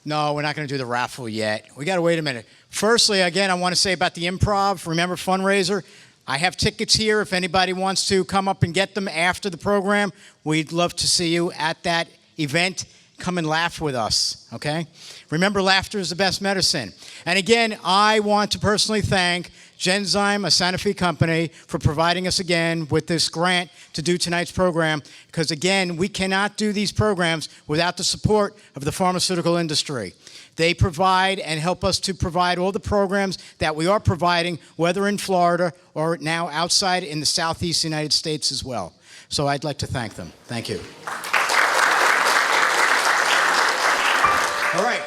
no, we're not going to do the raffle yet. We got to wait a minute. Firstly, again, I want to say about the improv. Remember, fundraiser. I have tickets here. If anybody wants to come up and get them after the program, we'd love to see you at that event. Come and laugh with us, okay? Remember, laughter is the best medicine. And again, I want to personally thank Genzyme, a Sanofi company, for providing us again with this grant to do tonight's program, because again, we cannot do these programs without the support of the pharmaceutical industry. They provide and help us to provide all the programs that we are providing, whether in Florida or now outside in the Southeast United States as well. So I'd like to thank them. Thank you. All right.